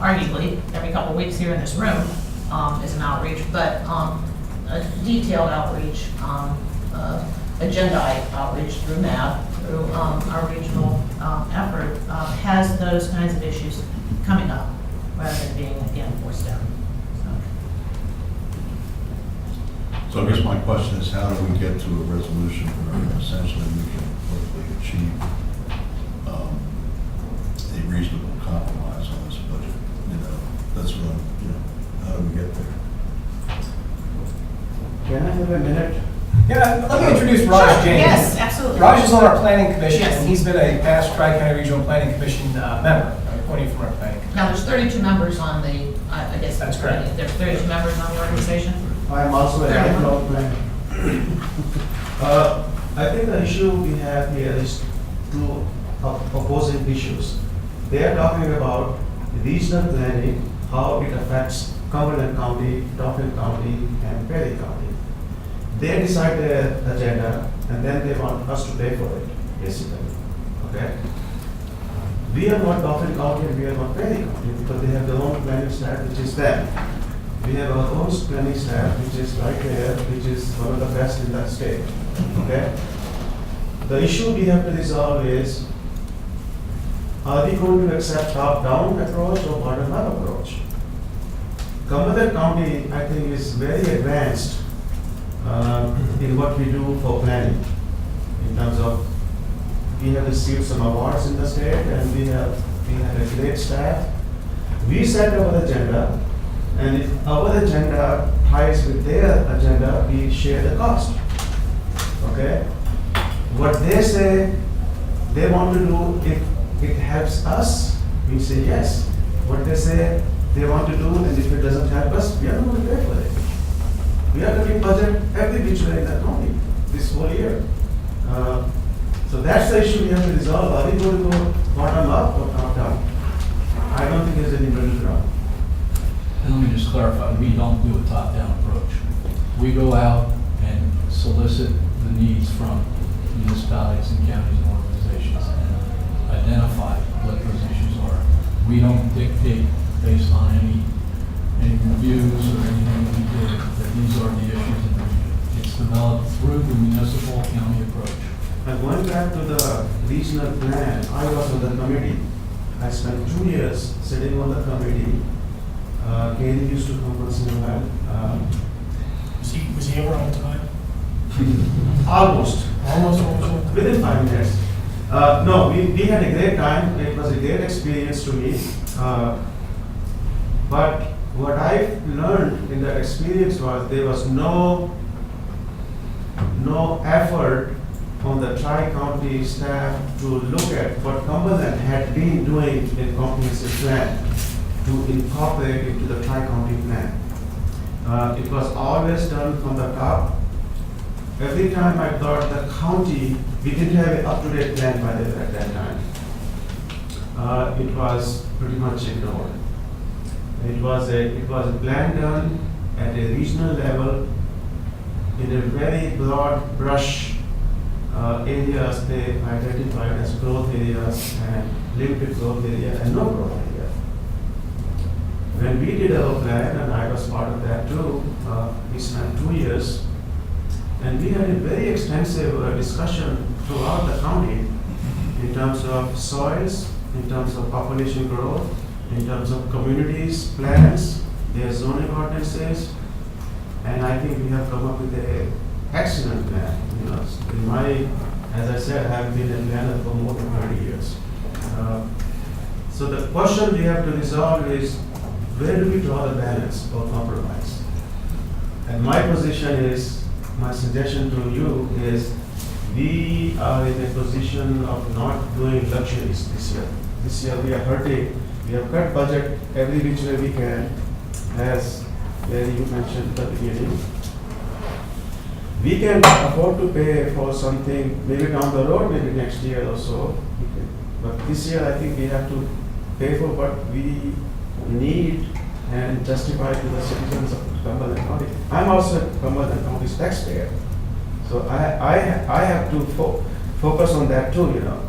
Speaker 4: arguably, every couple of weeks here in this room is an outreach, but a detailed outreach, agenda outreach through MAB, through our regional effort, has those kinds of issues coming up rather than being, again, forced down.
Speaker 9: So I guess my question is, how do we get to a resolution where essentially we can hopefully achieve a reasonable compromise on this budget? That's what I'm, how do we get there?
Speaker 8: Can I have a minute?
Speaker 7: Yeah, let me introduce Raj Jain.
Speaker 4: Yes, absolutely.
Speaker 7: Raj is on our planning commission,
Speaker 4: Yes.
Speaker 7: and he's been a past Tri-County Regional Planning Commission member, appointed from our planning commission.
Speaker 4: Now, there's 32 members on the, I guess.
Speaker 7: That's correct.
Speaker 4: There's 32 members on the organization.
Speaker 10: I am also a lifelong planner. I think the issue we have here is two opposing issues. They are talking about regional planning, how it affects Cumberland County, Dauphin County, and Perry County. They decide their agenda, and then they want us to pay for it, basically. Okay? We are not Dauphin County, and we are not Perry County, because they have their own planning staff, which is them. We have our own planning staff, which is right there, which is one of the best in that state. Okay? The issue we have to resolve is, are we going to accept top-down approach or bottom-up approach? Cumberland County, I think, is very advanced in what we do for planning, in terms of we have received some awards in the state, and we have a great staff. We set our agenda, and if our agenda ties with their agenda, we share the cost. Okay? What they say they want to do, if it helps us, we say yes. What they say they want to do, and if it doesn't help us, we are not going to pay for it. We are going to budget every which way in the county this whole year. So that's the issue we have to resolve. Are we going to go bottom up or top down? I don't think there's any middle ground.
Speaker 2: And let me just clarify, we don't do a top-down approach. We go out and solicit the needs from municipalities and counties and organizations and identify what those issues are. We don't dictate based on any reviews or anything we did that these are the issues in the region. It's developed through the municipal county approach.
Speaker 10: And going back to the regional plan, I was on the committee. I spent 2 years sitting on the committee. Gary used to come once in a while.
Speaker 1: Was he ever on time?
Speaker 10: Almost.
Speaker 1: Almost.
Speaker 10: Within 5 minutes. No, we had a great time. It was a great experience to me. But what I learned in that experience was there was no effort on the Tri-County staff to look at what Cumberland had been doing in comprehensive plan to incorporate into the Tri-County plan. It was always done from the top. Every time I thought the county, we didn't have an up-to-date plan by the way at that time. It was pretty much ignored. It was a plan done at a regional level in a very broad brush areas they identified as growth areas and limited growth area and no growth area. When we did our plan, and I was part of that too, we spent 2 years, and we had a very extensive discussion throughout the county in terms of soils, in terms of population growth, in terms of communities, plans, their zoning ordinances, and I think we have come up with a excellent plan. You know, in my, as I said, I have been a planner for more than 30 years. So the question we have to resolve is, where do we draw the balance or compromise? And my position is, my suggestion to you is, we are in a position of not doing luxuries this year. This year we are hurting. We have cut budget every which way we can, as Larry you mentioned at the beginning. We can afford to pay for something maybe down the road, maybe next year or so. But this year I think we have to pay for what we need and justify to the citizens of Cumberland County. I'm also a Cumberland County's taxpayer. So I have to focus on that too, you know.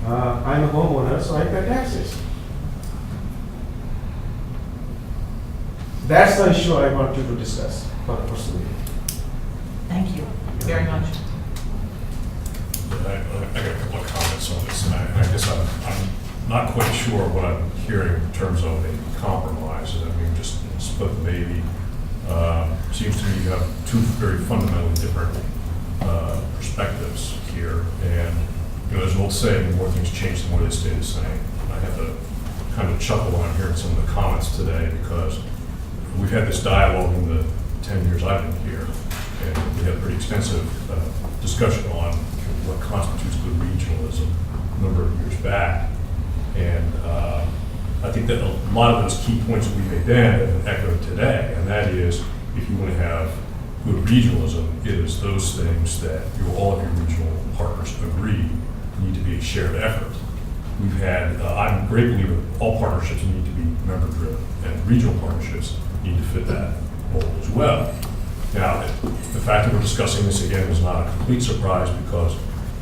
Speaker 10: I'm a homeowner, so I pay taxes. That's the issue I want you to discuss personally.
Speaker 3: Thank you very much.
Speaker 6: I got a couple of comments on this, and I guess I'm not quite sure what I'm hearing in terms of a compromise. I mean, just split the baby. Seems to me you have two very fundamentally different perspectives here. And, you know, there's an old saying, the more things change, the more they stay the same. I have to kind of chuckle when I'm hearing some of the comments today, because we've had this dialogue in the 10 years I've been here, and we had a pretty extensive discussion on what constitutes good regionalism a number of years back. And I think that a lot of those key points that we made then have been echoed today, and that is, if you want to have good regionalism, it is those things that all of your regional partners agree need to be a shared effort. We've had, I'm a great believer that all partnerships need to be member-driven, and regional partnerships need to fit that mold as well. Now, the fact that we're discussing this again is not a complete surprise, because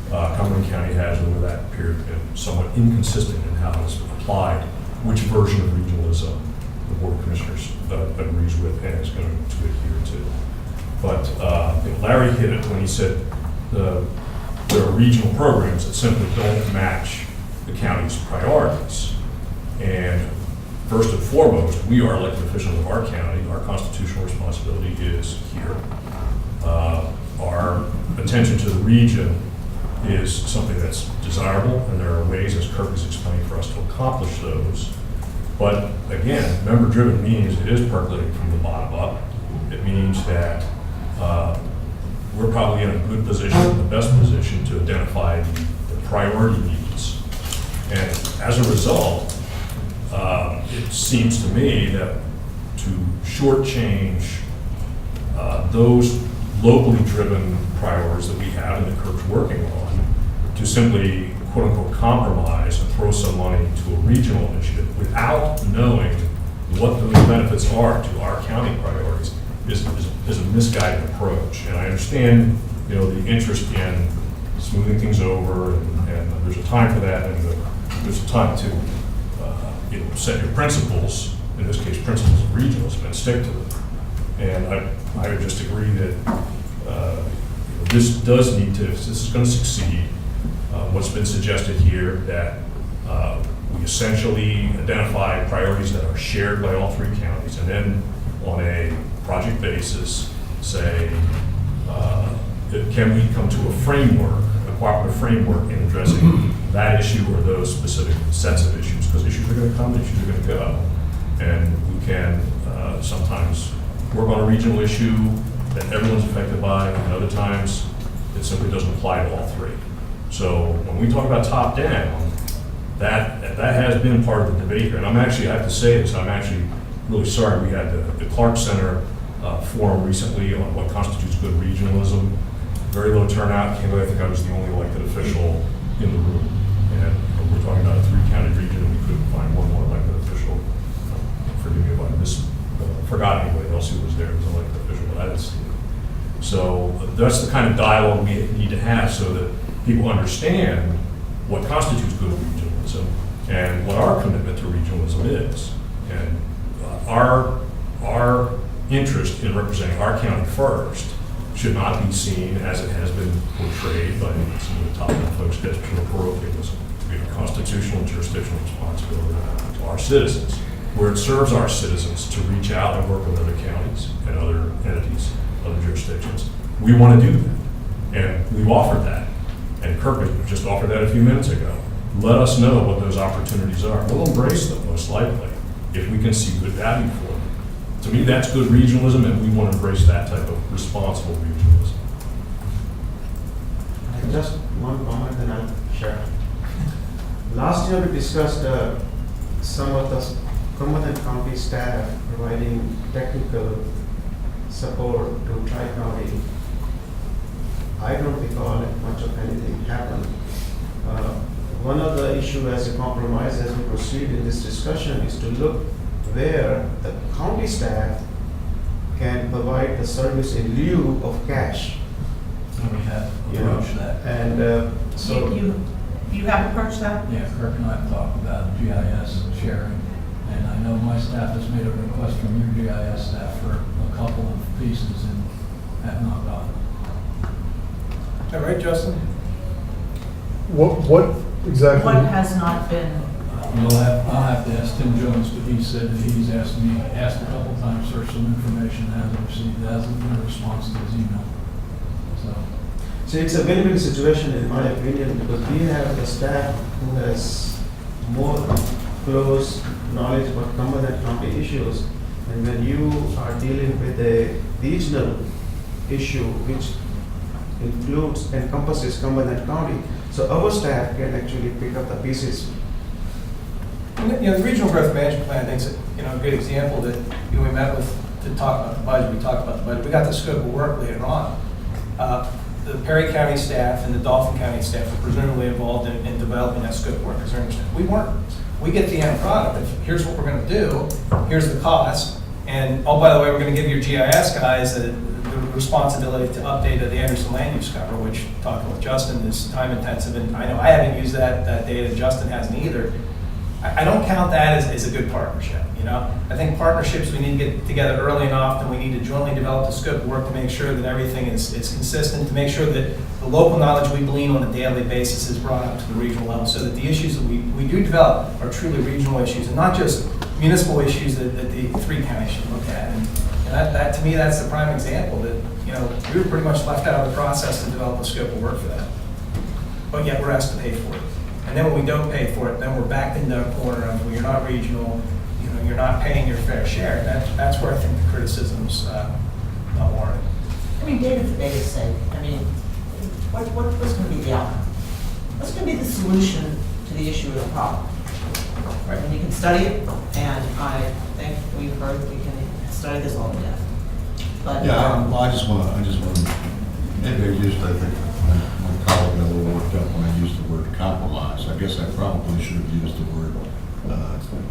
Speaker 6: Cumberland County has, over that period, been somewhat inconsistent in how it's applied which version of regionalism the Board of Commissioners agrees with and is going to adhere to. But Larry hit it when he said there are regional programs that simply don't match the county's priorities. And first and foremost, we are elected officials of our county. Our constitutional responsibility is here. Our attention to the region is something that's desirable, and there are ways, as Kirk has explained, for us to accomplish those. But again, member-driven means it is percolating from the bottom up. It means that we're probably in a good position, the best position, to identify the priority needs. And as a result, it seems to me that to shortchange those locally driven priorities that we have and that Kirk's working on, to simply quote-unquote compromise and throw some money to a regional initiative without knowing what those benefits are to our county priorities is a misguided approach. And I understand, you know, the interest in smoothing things over, and there's a time for that, and there's a time to you know, set your principles, in this case principles of regionalism, and stick to them. And I would just agree that this does need to, if this is going to succeed, what's been suggested here, that we essentially identify priorities that are shared by all three counties, and then on a project basis say, can we come to a framework, a cooperative framework in addressing that issue or those specific sets of issues, because issues are going to come, issues are going to go. And we can sometimes work on a regional issue that everyone's affected by, and other times it simply doesn't apply to all three. So when we talk about top-down, that has been part of the debate here. And I have to say this, I'm actually really sorry we had the Clark Center forum recently on what constitutes good regionalism. Very low turnout. I think I was the only elected official in the room. And we're talking about a three-county region, and we couldn't find one more elected official. Forgive me if I forgot anybody else who was there as an elected official, but I didn't see it. So that's the kind of dialogue we need to have, so that people understand what constitutes good regionalism and what our commitment to regionalism is. And our interest in representing our county first should not be seen, as it has been portrayed by some of the top folks, as pure parochialism. We have a constitutional and jurisdictional responsibility to our citizens, where it serves our citizens to reach out and work with other counties and other entities, other jurisdictions, we want to do that. And we've offered that. And Kirk had just offered that a few minutes ago. Let us know what those opportunities are. We'll embrace them most likely if we can see good value for them. To me, that's good regionalism, and we want to embrace that type of responsible regionalism.
Speaker 10: Just one comment, then I'll share. Last year, we discussed some of the Cumberland County staff providing technical support to Tri-County. I don't recall much of anything happened. One of the issues as a compromise as we proceed in this discussion is to look where the county staff can provide the service in lieu of cash.
Speaker 2: We have
Speaker 10: You know,
Speaker 2: approached that.
Speaker 10: And so.
Speaker 3: You have approached that?
Speaker 2: Yeah, Kirk and I have talked about GIS sharing, and I know my staff has made a request from your GIS staff for a couple of pieces and have not gotten it.
Speaker 1: Is that right, Justin?
Speaker 11: What exactly?
Speaker 3: What has not been,
Speaker 2: I'll have to ask Tim Jones, but he said that he's asked a couple times for some information, hasn't been a response to his email.
Speaker 10: So it's a win-win situation in my opinion, because we have the staff who has more close knowledge about Cumberland County issues. And when you are dealing with a regional issue which encompasses Cumberland County, so our staff can actually pick up the pieces.
Speaker 1: The regional growth management plan, I think, is a good example that, we met with to talk about the budget. We talked about the budget. We got the scope of work later on. The Perry County staff and the Dauphin County staff were presumably involved in developing that scope of work, as I understand. We weren't. We get the end product of here's what we're going to do, here's the cost, and oh, by the way, we're going to give your GIS guys the responsibility to update the Anderson land use cover, which, talking with Justin, is time intensive, and I know I haven't used that data, Justin hasn't either. I don't count that as a good partnership, I think partnerships, we need to get together early and often. We need to jointly develop the scope of work to make sure that everything is consistent, to make sure that the local knowledge we glean on a daily basis is brought up to the regional level, so that the issues that we do develop are truly regional issues and not just municipal issues that the three counties should look at. And that to me, that's the prime example that, we were pretty much left out of the process to develop a scope of work for that. But yet we're asked to pay for it. And then when we don't pay for it, then we're backed into a corner of, well, you're not regional, you're not paying your fair share. That's where I think the criticism's not warranted.
Speaker 3: data for data's sake, what's going to be the outcome? What's going to be the solution to the issue of the problem? Right, and you can study it, and I think we've heard we can study this all to death. But
Speaker 9: Yeah, well, I just want to, maybe I think my colleague got a little worked up when I used the word compromise. I guess I probably should have used the word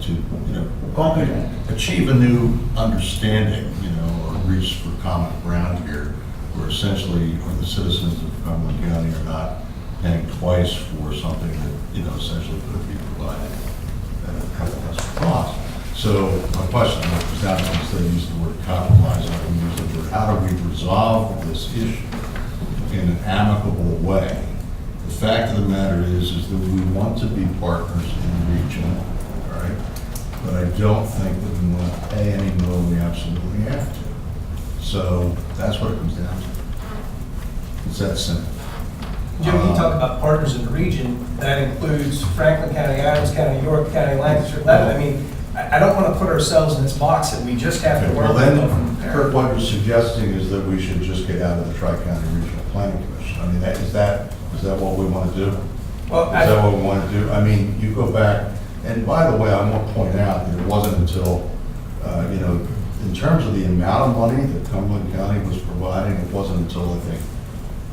Speaker 9: to achieve a new understanding, or reach for common ground here, where essentially the citizens of Cumberland County are not paying twice for something that, essentially could be provided at a couple less cost. So my question is now, instead of using the word compromise, I can use the word, how do we resolve this issue in an amicable way? The fact of the matter is that we want to be partners in the region, all right? But I don't think that we want to pay any more than we absolutely have to. So that's what it comes down to. It's that simple.
Speaker 1: Jim, you talk about partners in the region, that includes Franklin County, Adams County, York County, Lancaster, Lebanon. I don't want to put ourselves in this box that we just have to work with them from there.
Speaker 9: Kirk, what you're suggesting is that we should just get out of the Tri-County Regional Planning Commission. Is that what we want to do?
Speaker 1: Well,
Speaker 9: Is that what we want to do? You go back, and by the way, I want to point out that it wasn't until, in terms of the amount of money that Cumberland County was providing, it wasn't until, I think,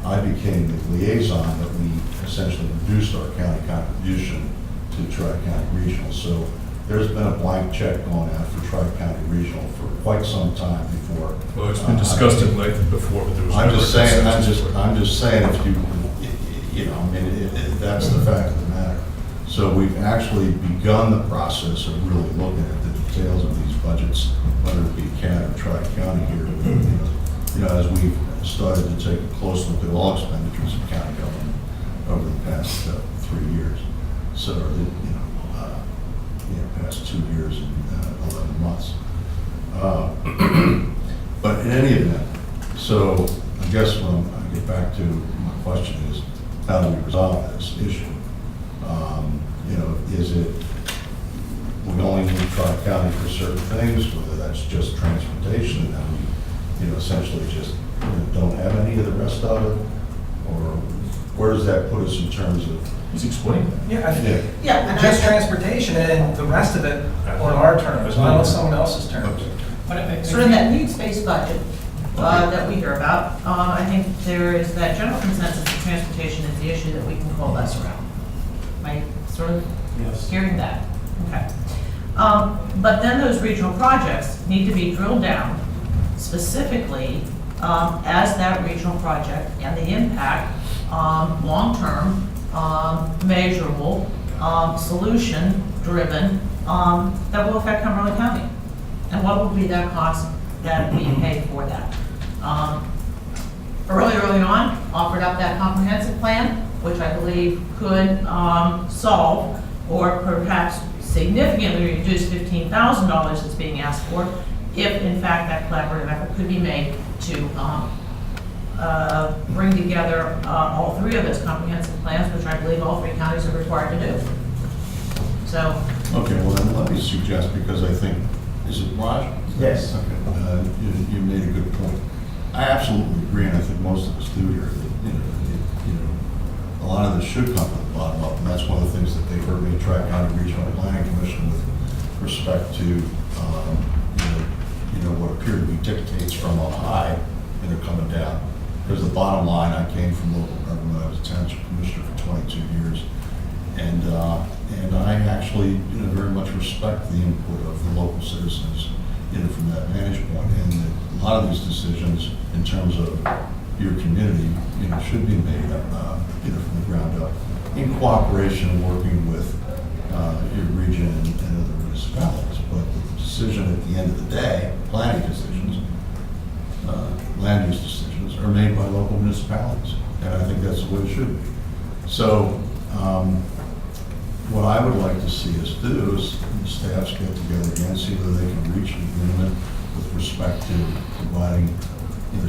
Speaker 9: I became the liaison that we essentially reduced our county contribution to Tri-County Regional. So there's been a blank check going out for Tri-County Regional for quite some time before.
Speaker 6: Well, it's been discussed at length before, but there was
Speaker 9: I'm
Speaker 6: never
Speaker 9: just
Speaker 6: a
Speaker 9: saying,
Speaker 6: consensus.
Speaker 9: I'm just saying, that's the fact of the matter. So we've actually begun the process of really looking at the details of these budgets, whether it be CAT or Tri-County here, as we've started to take a close look at all expenditures of county government over the past 3 years. So, past 2 years and 11 months. But in any event, so I guess when I get back to my question is, how do we resolve this issue? You know, is it, we only need Tri-County for certain things, whether that's just transportation, and now we, you know, essentially just don't have any of the rest of it? Or where does that put us in terms of?
Speaker 6: He's explaining that.
Speaker 7: Yeah, I think
Speaker 3: Yeah, and
Speaker 7: just transportation and the rest of it on our terms, not on someone else's terms.
Speaker 1: But
Speaker 3: sort of that needs-based budget that we hear about, I think there is that general consensus that transportation is the issue that we can coalesce around. Am I sort of
Speaker 1: Yes.
Speaker 3: hearing that? Okay. But then those regional projects need to be drilled down specifically as that regional project and the impact, long-term, measurable, solution-driven, that will affect Cumberland County. And what will be that cost that we pay for that? Early on, offered up that comprehensive plan, which I believe could solve or perhaps significantly reduce $15,000 that's being asked for, if in fact that collaborative effort could be made to bring together all three of those comprehensive plans, which I believe all three counties are required to do. So.
Speaker 9: Okay, well then let me suggest, because I think, is it Raj?
Speaker 10: Yes.
Speaker 9: Okay, you made a good point. I absolutely agree, and I think most of us do here, that, a lot of this should come from the bottom up, and that's one of the things that they've heard me Tri-County Regional Planning Commission with respect to, what appear to be dictates from on high, and they're coming down. Because the bottom line, I came from local government, I was a township commissioner for 22 years, and I actually, very much respect the input of the local citizens, from that vantage point, and that a lot of these decisions in terms of your community, should be made up, from the ground up, in cooperation, working with your region and other municipalities. But the decision at the end of the day, planning decisions, land use decisions, are made by local municipalities, and I think that's the way it should be. So, what I would like to see us do is the staffs get together again, see whether they can reach an agreement with respect to providing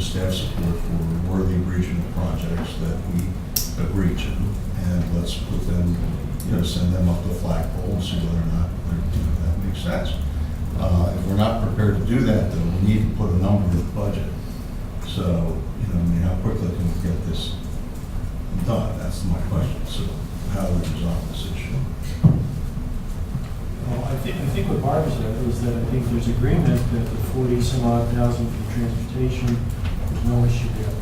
Speaker 9: staff support for worthy regional projects that we agree to, and let's put them, send them up the flagpole and see whether or not that makes sense. If we're not prepared to do that, then we need to put a number in the budget. So, how quickly can we get this done? That's my question. So, how do we resolve this issue?
Speaker 1: Well, I think what Barbara said is that I think there's agreement that the 40-some-odd thousand for transportation, there's no issue there.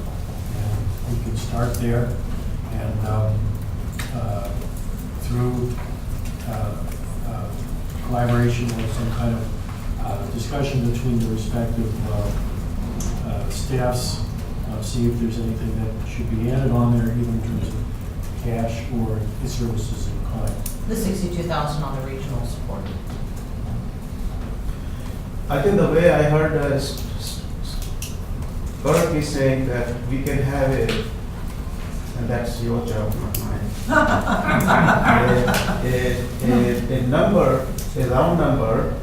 Speaker 1: And we can start there, and through collaboration or some kind of discussion between the respective staffs, see if there's anything that should be added on there, even in terms of cash or services in kind.
Speaker 3: The $62,000 on the regional support.
Speaker 10: I think the way I heard currently saying that we can have and that's your job, not mine. a number, a round number,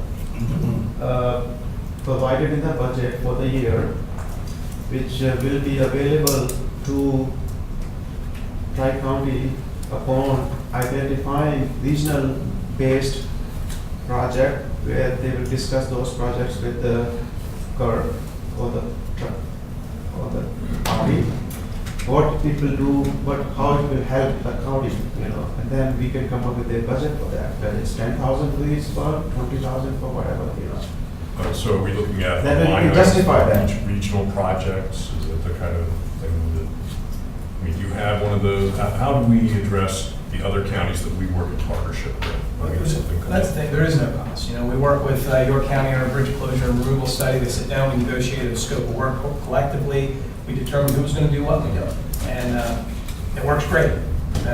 Speaker 10: provided in the budget for the year, which will be available to Tri-County upon identifying regional-based project where they will discuss those projects with the CURB or the county, what it will do, how it will help the county, and then we can come up with a budget for that. Whether it's 10,000 for each fund, 20,000 for whatever,
Speaker 6: So are we looking at
Speaker 10: Then we
Speaker 6: line
Speaker 10: can
Speaker 6: items
Speaker 10: justify
Speaker 6: for
Speaker 10: that.
Speaker 6: regional projects? Is it the kind of thing that, do you have one of those? How do we address the other counties that we work in partnership with? when we get something come
Speaker 7: That's the
Speaker 6: up?
Speaker 7: thing, there is no cost. We work with York County on a bridge closure and removal study. They sit down, we negotiate a scope of work collectively. We determine who's going to do what we do. And it works great.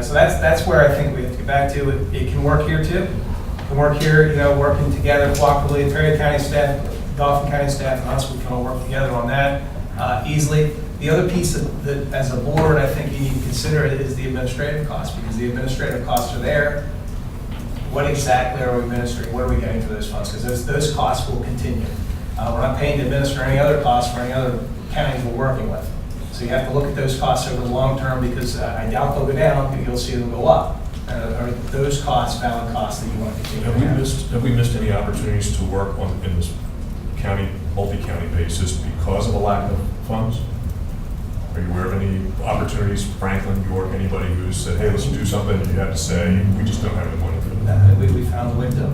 Speaker 7: So that's where I think we have to get back to. It can work here too. It can work here, working together cooperatively. Perry County staff, Dauphin County staff, and us, we can all work together on that easily. The other piece that, as a board, I think you need to consider is the administrative costs, because the administrative costs are there. What exactly are we administering? What are we getting for those funds? Because those costs will continue. We're not paying to administer any other costs for any other counties we're working with. So you have to look at those costs over the long term, because I doubt they'll go down, but you'll see them go up. Are those costs valid costs that you want to continue?
Speaker 6: Have we missed any opportunities to work on, in this county, multi-county basis because of a lack of funds? Are you aware of any opportunities, Franklin, York, anybody who's said, hey, let's do something, and you have to say, we just don't have the money for that?
Speaker 7: We found the window.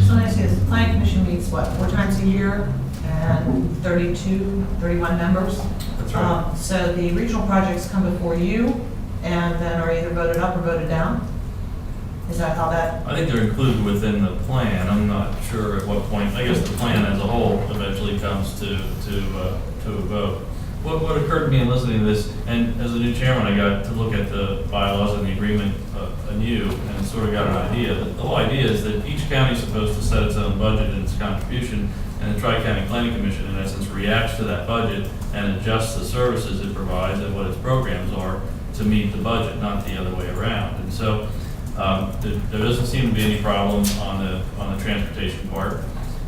Speaker 4: So I see, the planning commission meets, what, 4 times a year, and 31 members?
Speaker 6: That's right.
Speaker 4: So the regional projects come before you, and then are either voted up or voted down? Is that how that?
Speaker 11: I think they're included within the plan. I'm not sure at what point, I guess the plan as a whole eventually comes to a vote. What occurred to me in listening to this, and as a new chairman, I got to look at the bylaws and the agreement anew and sort of got an idea. The whole idea is that each county is supposed to set its own budget and its contribution, and the Tri-County Planning Commission, in essence, reacts to that budget and adjusts the services it provides and what its programs are to meet the budget, not the other way around. And so there doesn't seem to be any problem on the transportation part.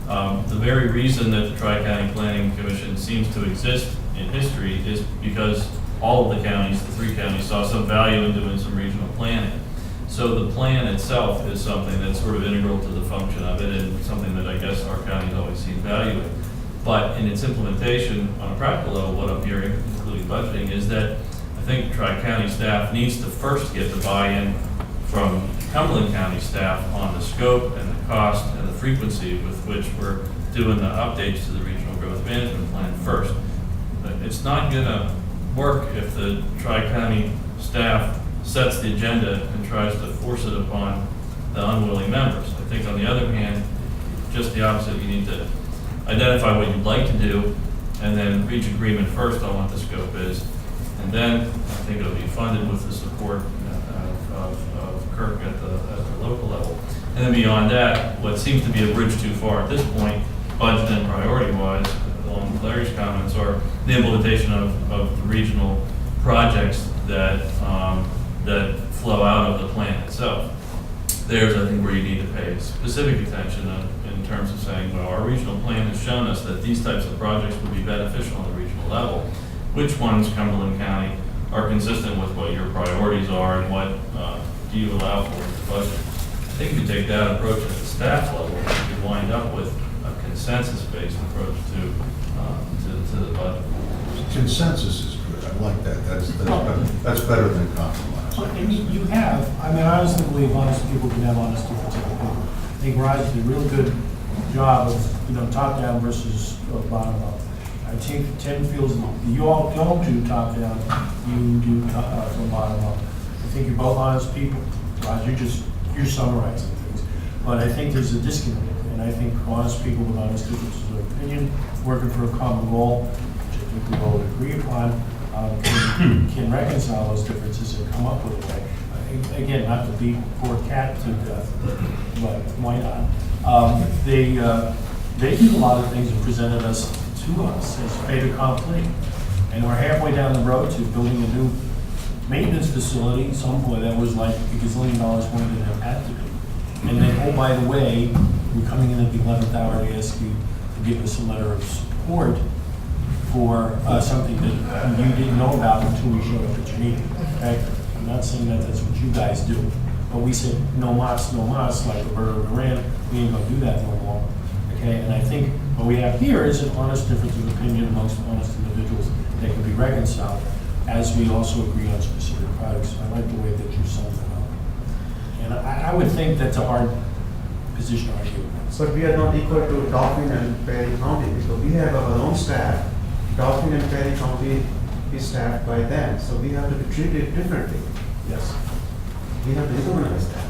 Speaker 11: The very reason that the Tri-County Planning Commission seems to exist in history is because all of the counties, the 3 counties, saw some value in doing some regional planning. So the plan itself is something that's sort of integral to the function of it, and something that I guess our counties always seen value in. But in its implementation, on a practical level, what I'm hearing, including budgeting, is that I think Tri-County staff needs to first get the buy-in from Cumberland County staff on the scope and the cost and the frequency with which we're doing the updates to the regional growth management plan first. But it's not gonna work if the Tri-County staff sets the agenda and tries to force it upon the unwilling members. I think on the other hand, just the opposite, you need to identify what you'd like to do and then reach agreement first on what the scope is. And then I think it'll be funded with the support of Kirk at the local level. And then beyond that, what seems to be a bridge too far at this point, budget and priority-wise, along with Larry's comments, are the implementation of the regional projects that that flow out of the plan itself. There's, I think, where you need to pay specific attention in terms of saying, well, our regional plan has shown us that these types of projects would be beneficial on the regional level. Which ones, Cumberland County, are consistent with what your priorities are and what do you allow for in the budget? I think if you take that approach at the staff level, you could wind up with a consensus-based approach to the budget.
Speaker 9: Consensus is good, I like that, that's better than compromise.
Speaker 1: And you have, I mean, I honestly believe honest people can have honest difference of opinion. I think Raj did a really good job of, top-down versus bottom-up. I think Tim feels you all don't do top-down, you do from bottom-up. I think you're both honest people. Raj, you're summarizing things. But I think there's a disconnect, and I think honest people with honest differences of opinion, working for a common goal, which I think we all agree upon, can reconcile those differences and come up with a way. Again, not to beat poor cat to death, but why not? They did a lot of things and presented us to us as fait accompli. And we're halfway down the road to building a new maintenance facility, some point that was like $1 gazillion more than it had to be. And then, oh, by the way, we're coming in at the 11th hour to ask you to give us a letter of support for something that you didn't know about until we showed up at your meeting. Okay? I'm not saying that that's what you guys do, but we said no mas, like Roberto Duran, we ain't gonna do that no more. Okay, and I think what we have here is an honest difference of opinion amongst honest individuals that can be reconciled, as we also agree on specific projects. I like the way that you summed it up. And I would think that's a hard position to argue against.
Speaker 10: But we are not equal to Dauphin and Perry County, because we have our own staff. Dauphin and Perry County is staffed by them, so we have to be treated differently.
Speaker 1: Yes.
Speaker 10: We have to recognize that.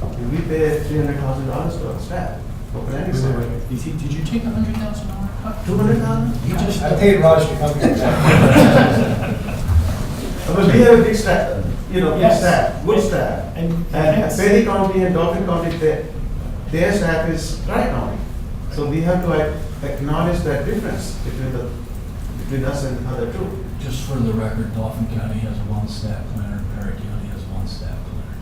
Speaker 10: And we pay $300,000 to our staff for planning service.
Speaker 1: Did you take $100,000 cut?
Speaker 10: $200,000?
Speaker 1: You just
Speaker 7: I paid Raj to come here.
Speaker 10: But we have a big staff, big
Speaker 1: Yes.
Speaker 10: staff, good staff.
Speaker 1: And
Speaker 10: Perry County and Dauphin County, their staff is Tri-County. So we have to acknowledge that difference between us and other two.
Speaker 2: Just for the record, Dauphin County has one staff planner, Perry County has one staff planner.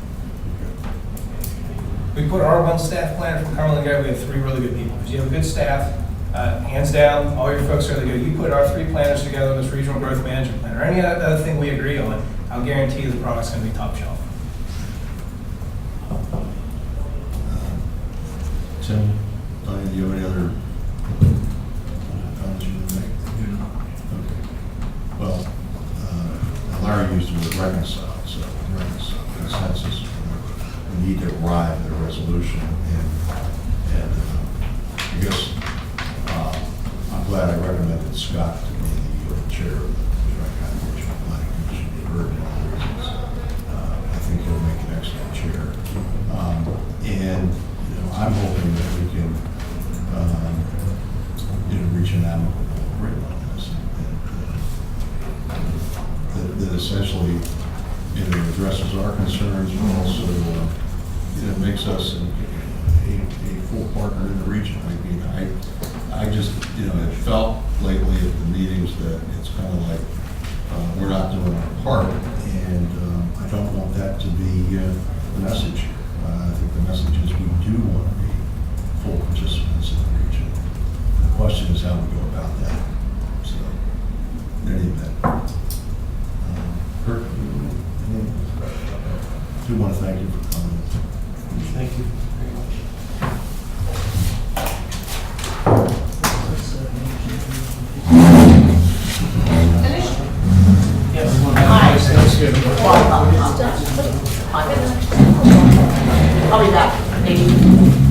Speaker 7: We put our one staff planner from Cumberland County, we have 3 really good people. Because you have a good staff, hands down, all your folks are going to go, you put our 3 planners together on this regional growth management plan, or any other thing we agree on, I'll guarantee you the product's going to be top shelf.
Speaker 9: Tim, Diane, do you have any other comments you want to make? Okay. Well, Larry used the word reconcile, so reconcile, consensus, we need to arrive at a resolution, and I guess I'm glad I recommended Scott to be the chair of the Tri-County Regional Planning Commission. You heard all the reasons. I think he'll make an excellent chair. And I'm hoping that we can, reach an amicable agreement on this. That essentially, addresses our concerns, but also, makes us a full partner in the region. I mean, I just, it felt lately at the meetings that it's kind of like, we're not doing our part, and I don't want that to be the message here. I think the message is we do want to be full participants in the region. The question is how we go about that. So, in any event, Kirk, I do want to thank you for coming.
Speaker 1: Thank you very much. Yes.
Speaker 3: I'll be back, maybe.